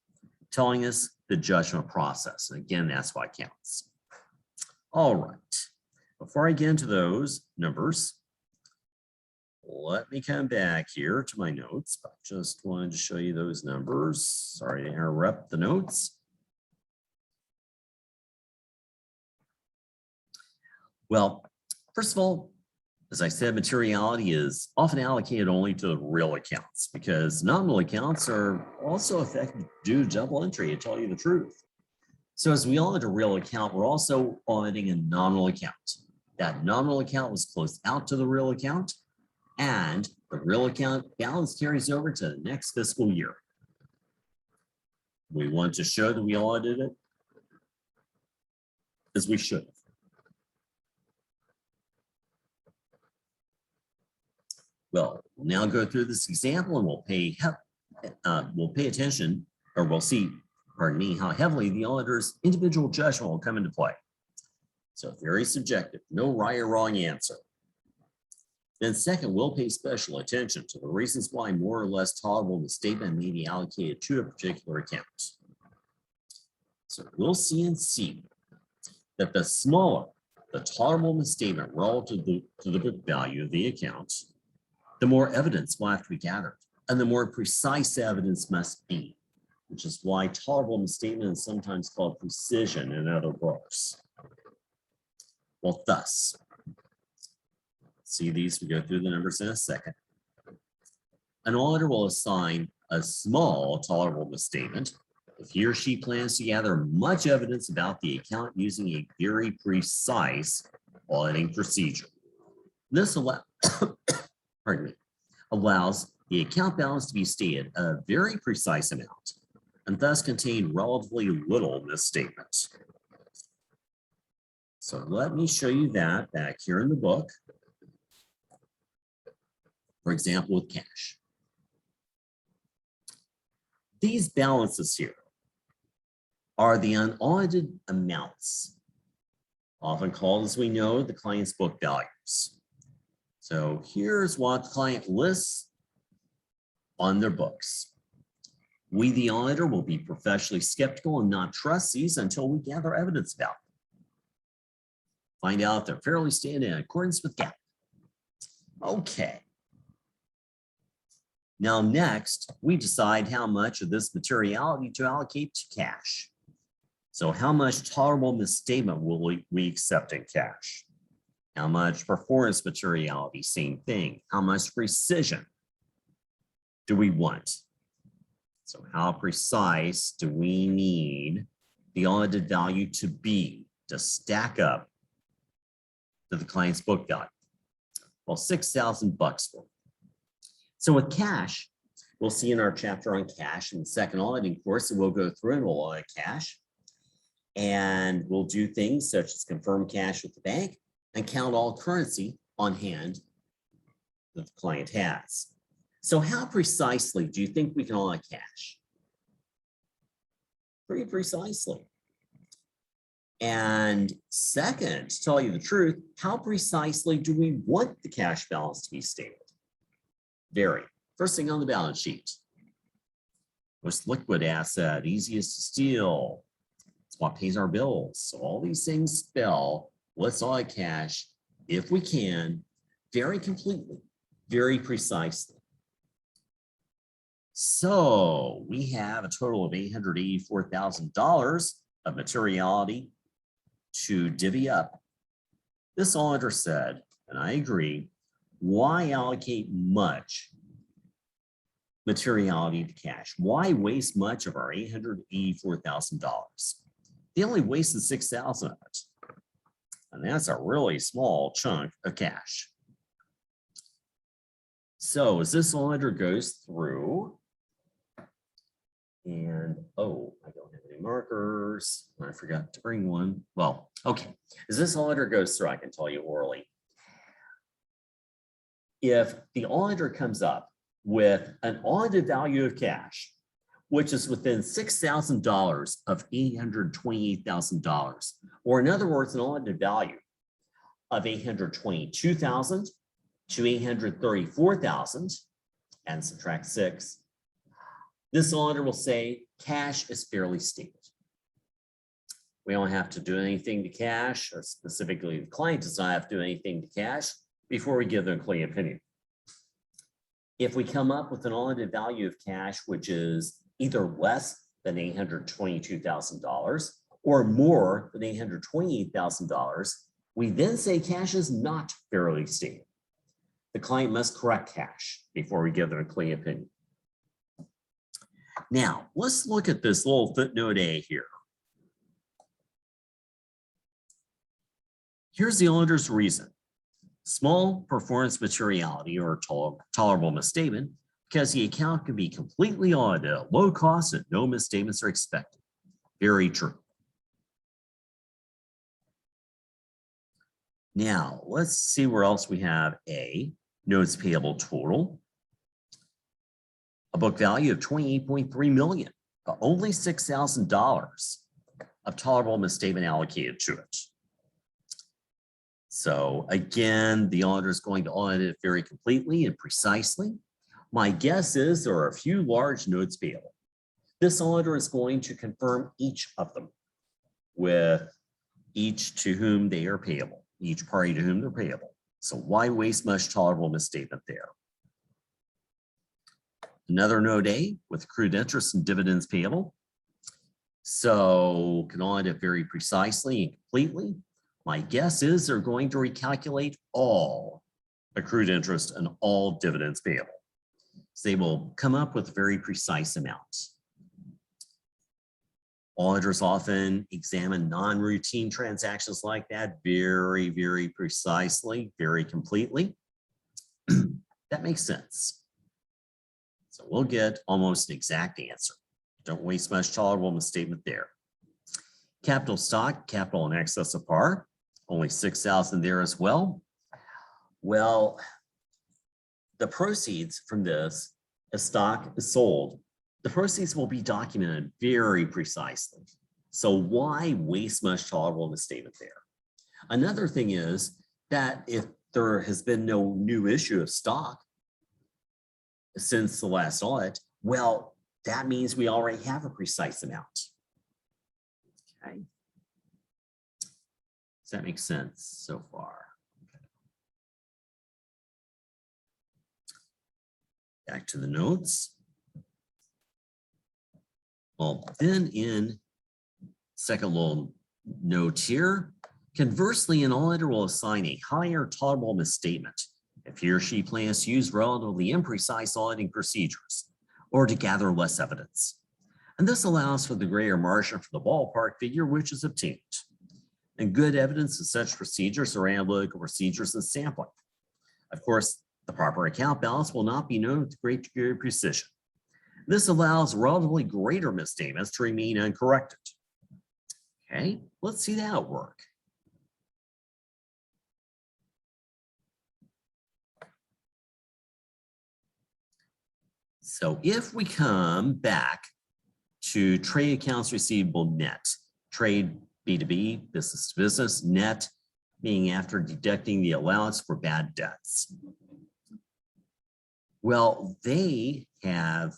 telling us the judgment process. And again, that's why it counts. All right. Before I get into those numbers, let me come back here to my notes. I just wanted to show you those numbers. Sorry to interrupt the notes. Well, first of all, as I said, materiality is often allocated only to the real accounts because nominal accounts are also affected due to double entry, to tell you the truth. So as we audit a real account, we're also auditing a nominal account. That nominal account was closed out to the real account, and the real account balance carries over to the next fiscal year. We want to show that we audited it as we should have. Well, we'll now go through this example and we'll pay attention, or we'll see, pardon me, how heavily the auditor's individual judgment will come into play. So very subjective, no right or wrong answer. Then second, we'll pay special attention to the reasons why more or less tolerable misstatement may be allocated to a particular account. So we'll see and see that the smaller the tolerable misstatement relative to the book value of the account, the more evidence will have to be gathered, and the more precise evidence must be, which is why tolerable misstatement is sometimes called precision in other books. Well, thus, see these, we go through the numbers in a second. An auditor will assign a small tolerable misstatement if he or she plans to gather much evidence about the account using a very precise auditing procedure. This allows the account balance to be stated at a very precise amount and thus contain relatively little misstatements. So let me show you that back here in the book. For example, with cash. These balances here are the unaudited amounts, often called, as we know, the client's book values. So here's what the client lists on their books. We, the auditor, will be professionally skeptical and not trust these until we gather evidence about them. Find out if they're fairly stated in accordance with GAAP. Okay. Now, next, we decide how much of this materiality to allocate to cash. So how much tolerable misstatement will we accept in cash? How much performance materiality? Same thing. How much precision do we want? So how precise do we need the audited value to be to stack up to the client's book value? Well, $6,000 for it. So with cash, we'll see in our chapter on cash in the second auditing course, and we'll go through and we'll audit cash. And we'll do things such as confirm cash with the bank and count all currency on hand that the client has. So how precisely do you think we can audit cash? Pretty precisely. And second, to tell you the truth, how precisely do we want the cash balance to be stated? Very. First thing on the balance sheet. Most liquid asset, easiest to steal. It's what pays our bills. So all these things spell, let's audit cash, if we can, very completely, very precisely. So we have a total of $884,000 of materiality to divvy up. This auditor said, and I agree, why allocate much materiality to cash? Why waste much of our $884,000? They only wasted $6,000 of it. And that's a really small chunk of cash. So as this auditor goes through, and oh, I don't have any markers. I forgot to bring one. Well, okay. As this auditor goes through, I can tell you orally. If the auditor comes up with an audited value of cash, which is within $6,000 of $828,000, or in other words, an audited value of $822,000 to $834,000, and subtract 6, this auditor will say cash is fairly stated. We don't have to do anything to cash, or specifically the client does not have to do anything to cash before we give them a clean opinion. If we come up with an audited value of cash, which is either less than $822,000 or more than $828,000, we then say cash is not fairly stated. The client must correct cash before we give them a clean opinion. Now, let's look at this little footnote A here. Here's the auditor's reason. Small performance materiality or tolerable misstatement because the account can be completely audited at low cost and no misstatements are expected. Very true. Now, let's see where else we have A, notes payable total. A book value of $28.3 million, but only $6,000 of tolerable misstatement allocated to it. So again, the auditor is going to audit it very completely and precisely. My guess is there are a few large notes payable. This auditor is going to confirm each of them with each to whom they are payable. each party to whom they're payable. So why waste much tolerable misstatement there? Another note A with accrued interest and dividends payable. So can audit it very precisely and completely. My guess is they're going to recalculate all accrued interest and all dividends payable. So they will come up with very precise amounts. Auditors often examine non-routine transactions like that very, very precisely, very completely. That makes sense. So we'll get almost an exact answer. Don't waste much tolerable misstatement there. Capital stock, capital in excess of par, only 6,000 there as well. Well, the proceeds from this, as stock is sold, the proceeds will be documented very precisely. So why waste much tolerable misstatement there? Another thing is that if there has been no new issue of stock since the last audit, well, that means we already have a precise amount. Okay. Does that make sense so far? Back to the notes. Well, then in second little note here, conversely, an auditor will assign a higher tolerable misstatement if he or she plans to use relatively imprecise auditing procedures or to gather less evidence. And this allows for the greater margin for the ballpark figure which is obtained. And good evidence of such procedures are analytical procedures and sampling. Of course, the proper account balance will not be known with great degree of precision. This allows relatively greater misstatements to remain uncorrected. Okay, let's see that work. So if we come back to trade accounts receivable net, trade B2B, business to business, net, meaning after deducting the allowance for bad debts. Well, they have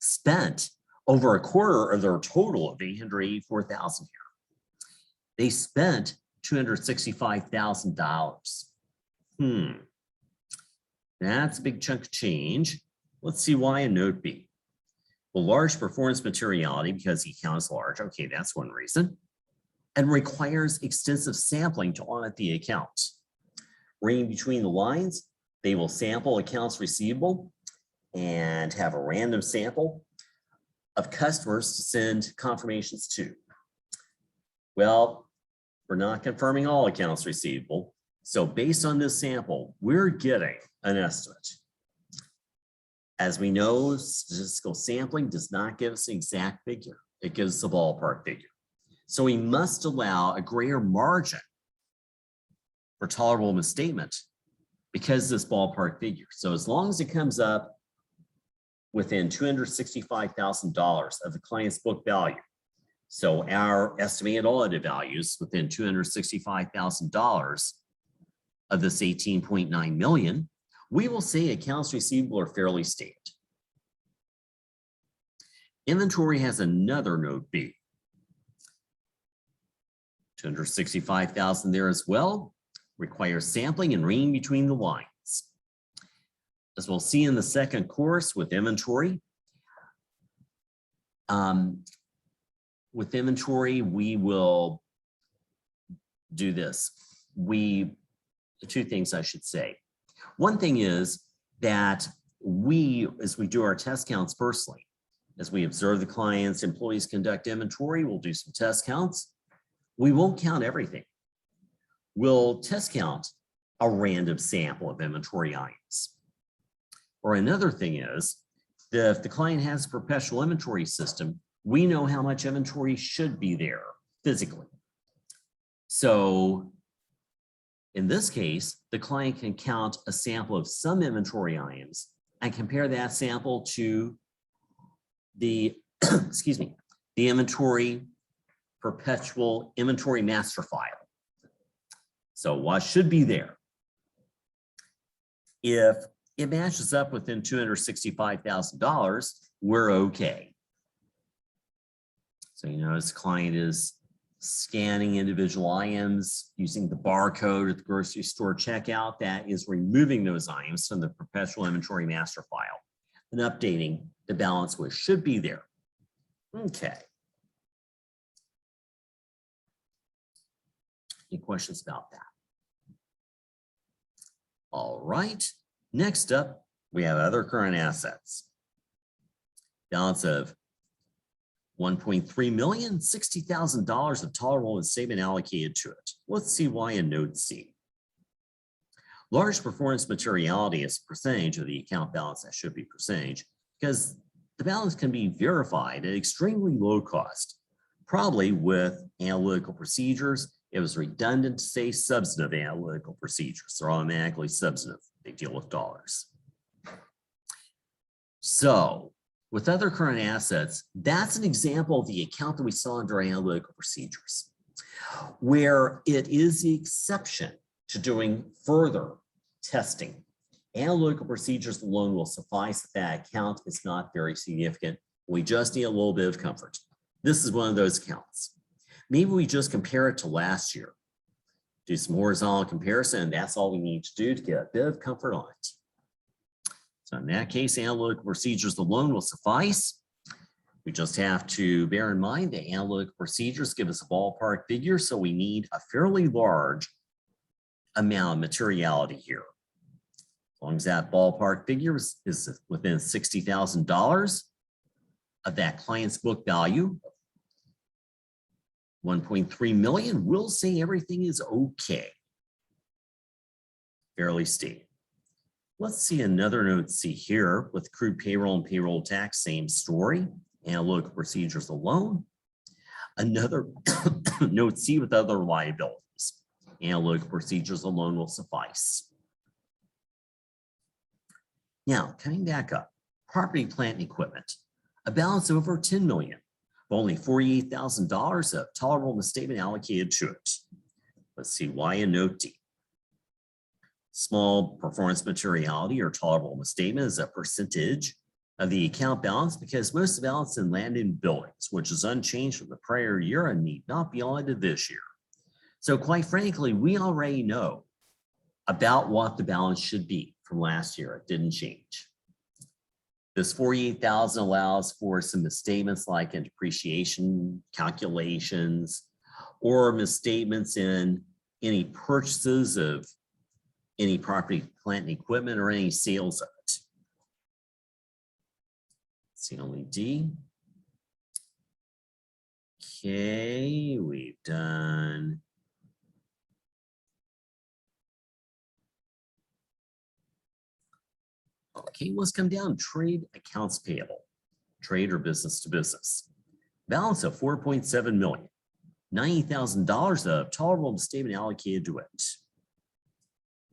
spent over a quarter of their total of $884,000 here. They spent $265,000. That's a big chunk of change. Let's see why in note B. Well, large performance materiality because the account is large. Okay, that's one reason. And requires extensive sampling to audit the accounts. Reading between the lines, they will sample accounts receivable and have a random sample of customers to send confirmations to. Well, we're not confirming all accounts receivable. So based on this sample, we're getting an estimate. As we know, statistical sampling does not give us an exact figure. It gives us a ballpark figure. So we must allow a greater margin for tolerable misstatement because of this ballpark figure. So as long as it comes up within $265,000 of the client's book value, so our estimated audited values within $265,000 of this 18.9 million, we will say accounts receivable are fairly stated. Inventory has another note B. 265,000 there as well, requires sampling and reading between the lines. As we'll see in the second course with inventory, we will do this. Two things I should say. One thing is that as we do our test counts personally, as we observe the client's employees conduct inventory, we'll do some test counts. We won't count everything. We'll test count a random sample of inventory items. Or another thing is that if the client has a perpetual inventory system, we know how much inventory should be there physically. So in this case, the client can count a sample of some inventory items and compare that sample to the, excuse me, the inventory perpetual inventory master file. So what should be there? If it matches up within $265,000, we're okay. So you notice the client is scanning individual items using the barcode at the grocery store checkout. That is removing those items from the perpetual inventory master file and updating the balance which should be there. Okay. Any questions about that? All right. Next up, we have other current assets. Balance of $1.3 million, $60,000 of tolerable misstatement allocated to it. Let's see why in Note C. Large performance materiality is a percentage of the account balance. That should be percentage because the balance can be verified at extremely low cost. Probably with analytical procedures, it was redundant to say substantive analytical procedures. They're automatically substantive. They deal with dollars. So with other current assets, that's an example of the account that we saw under analytical procedures, where it is the exception to doing further testing. Analytical procedures alone will suffice if that account is not very significant. We just need a little bit of comfort. This is one of those accounts. Maybe we just compare it to last year, do some horizontal comparison, and that's all we need to do to get a bit of comfort on it. So in that case, analytical procedures alone will suffice. We just have to bear in mind that analytical procedures give us a ballpark figure, so we need a fairly large amount of materiality here. As long as that ballpark figure is within $60,000 of that client's book value, 1.3 million, we'll say everything is okay. Fairly stated. Let's see another note C here with accrued payroll and payroll tax, same story. Analytical procedures alone. Another note C with other liabilities. Analytical procedures alone will suffice. Now, coming back up, property, plant, and equipment. A balance of over 10 million, but only $48,000 of tolerable misstatement allocated to it. Let's see why in note D. Small performance materiality or tolerable misstatement is a percentage of the account balance because most of the balance in land and buildings, which is unchanged from the prior year and need not be audited this year. So quite frankly, we already know about what the balance should be from last year. It didn't change. This 48,000 allows for some misstatements like in depreciation calculations or misstatements in any purchases of any property, plant, and equipment or any sales of it. It's the only D. Okay, we've done okay, let's come down. Trade accounts payable, trade or business to business. Balance of 4.7 million, $90,000 of tolerable misstatement allocated to it.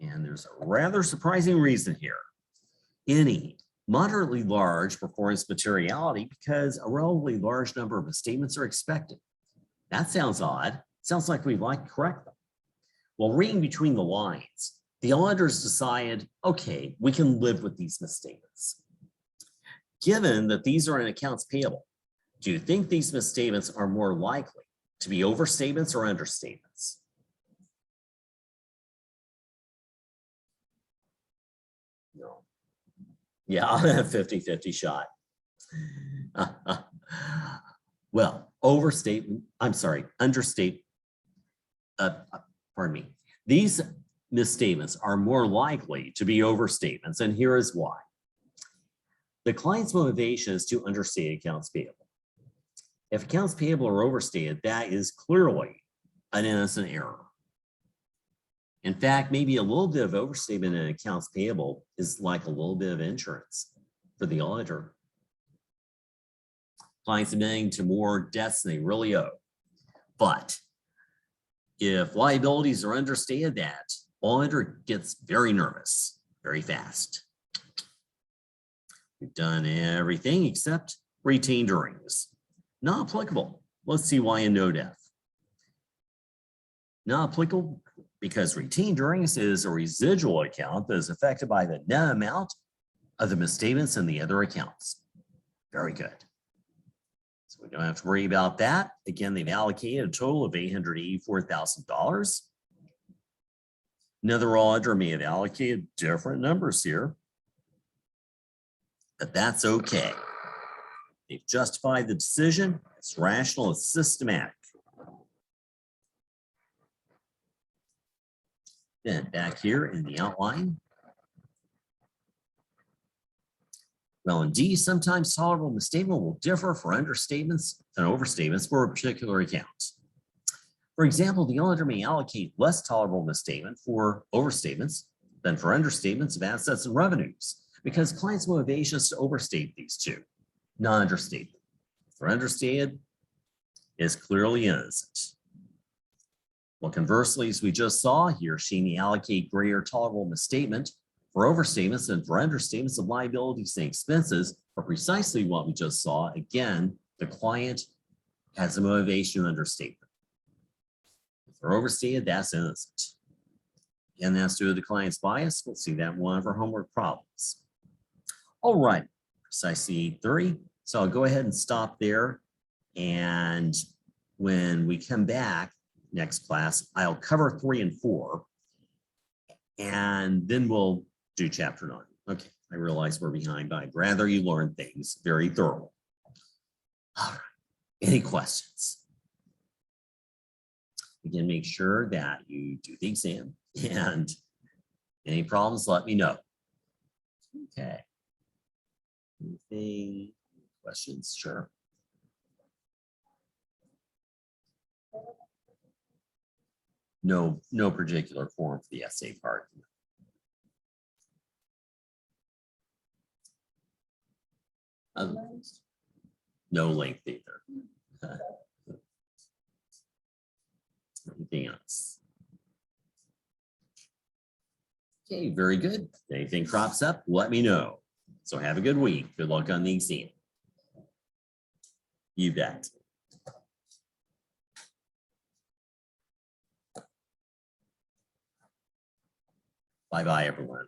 And there's a rather surprising reason here. Any moderately large performance materiality because a relatively large number of misstatements are expected. That sounds odd. Sounds like we'd like to correct them. Well, reading between the lines, the auditors decided, okay, we can live with these misstatements. Given that these are in accounts payable, do you think these misstatements are more likely to be overstatements or understatements? No. Yeah, 50-50 shot. Well, understate, pardon me. These misstatements are more likely to be overstatements, and here is why. The client's motivation is to understate accounts payable. If accounts payable are overstated, that is clearly an innocent error. In fact, maybe a little bit of overstatement in accounts payable is like a little bit of insurance for the auditor. Clients admitting to more debts than they really owe. But if liabilities are understated, that auditor gets very nervous very fast. We've done everything except retained earnings. Not applicable. Let's see why in note F. Not applicable because retained earnings is a residual account that is affected by the net amount of the misstatements in the other accounts. Very good. So we don't have to worry about that. Again, they've allocated a total of $884,000. Another auditor may have allocated different numbers here, but that's okay. They've justified the decision. It's rational, it's systematic. Then back here in the outline. Well, indeed, sometimes tolerable misstatement will differ for understatements and overstatements for a particular account. For example, the auditor may allocate less tolerable misstatement for overstatements than for understatements of assets and revenues, because clients' motivation is to overstate these two, not understate them. If they're understated, is clearly innocent. Well, conversely, as we just saw here, she may allocate greater tolerable misstatement for overstatements and for understatements of liabilities and expenses are precisely what we just saw. Again, the client has a motivation to understate them. If they're overstated, that's innocent. And that's due to the client's bias. We'll see that in one of our homework problems. All right, precisely 8:30. So I'll go ahead and stop there. And when we come back next class, I'll cover 3 and 4. And then we'll do chapter 9. Okay, I realize we're behind, but I'd rather you learn things very thoroughly. All right, any questions? Again, make sure that you do the exam, and any problems, let me know. Okay. Anything, questions? Sure. No particular form for the essay part. No length either. Anything else? Okay, very good. If anything crops up, let me know. So have a good week. Good luck on the exam. You bet. Bye-bye, everyone.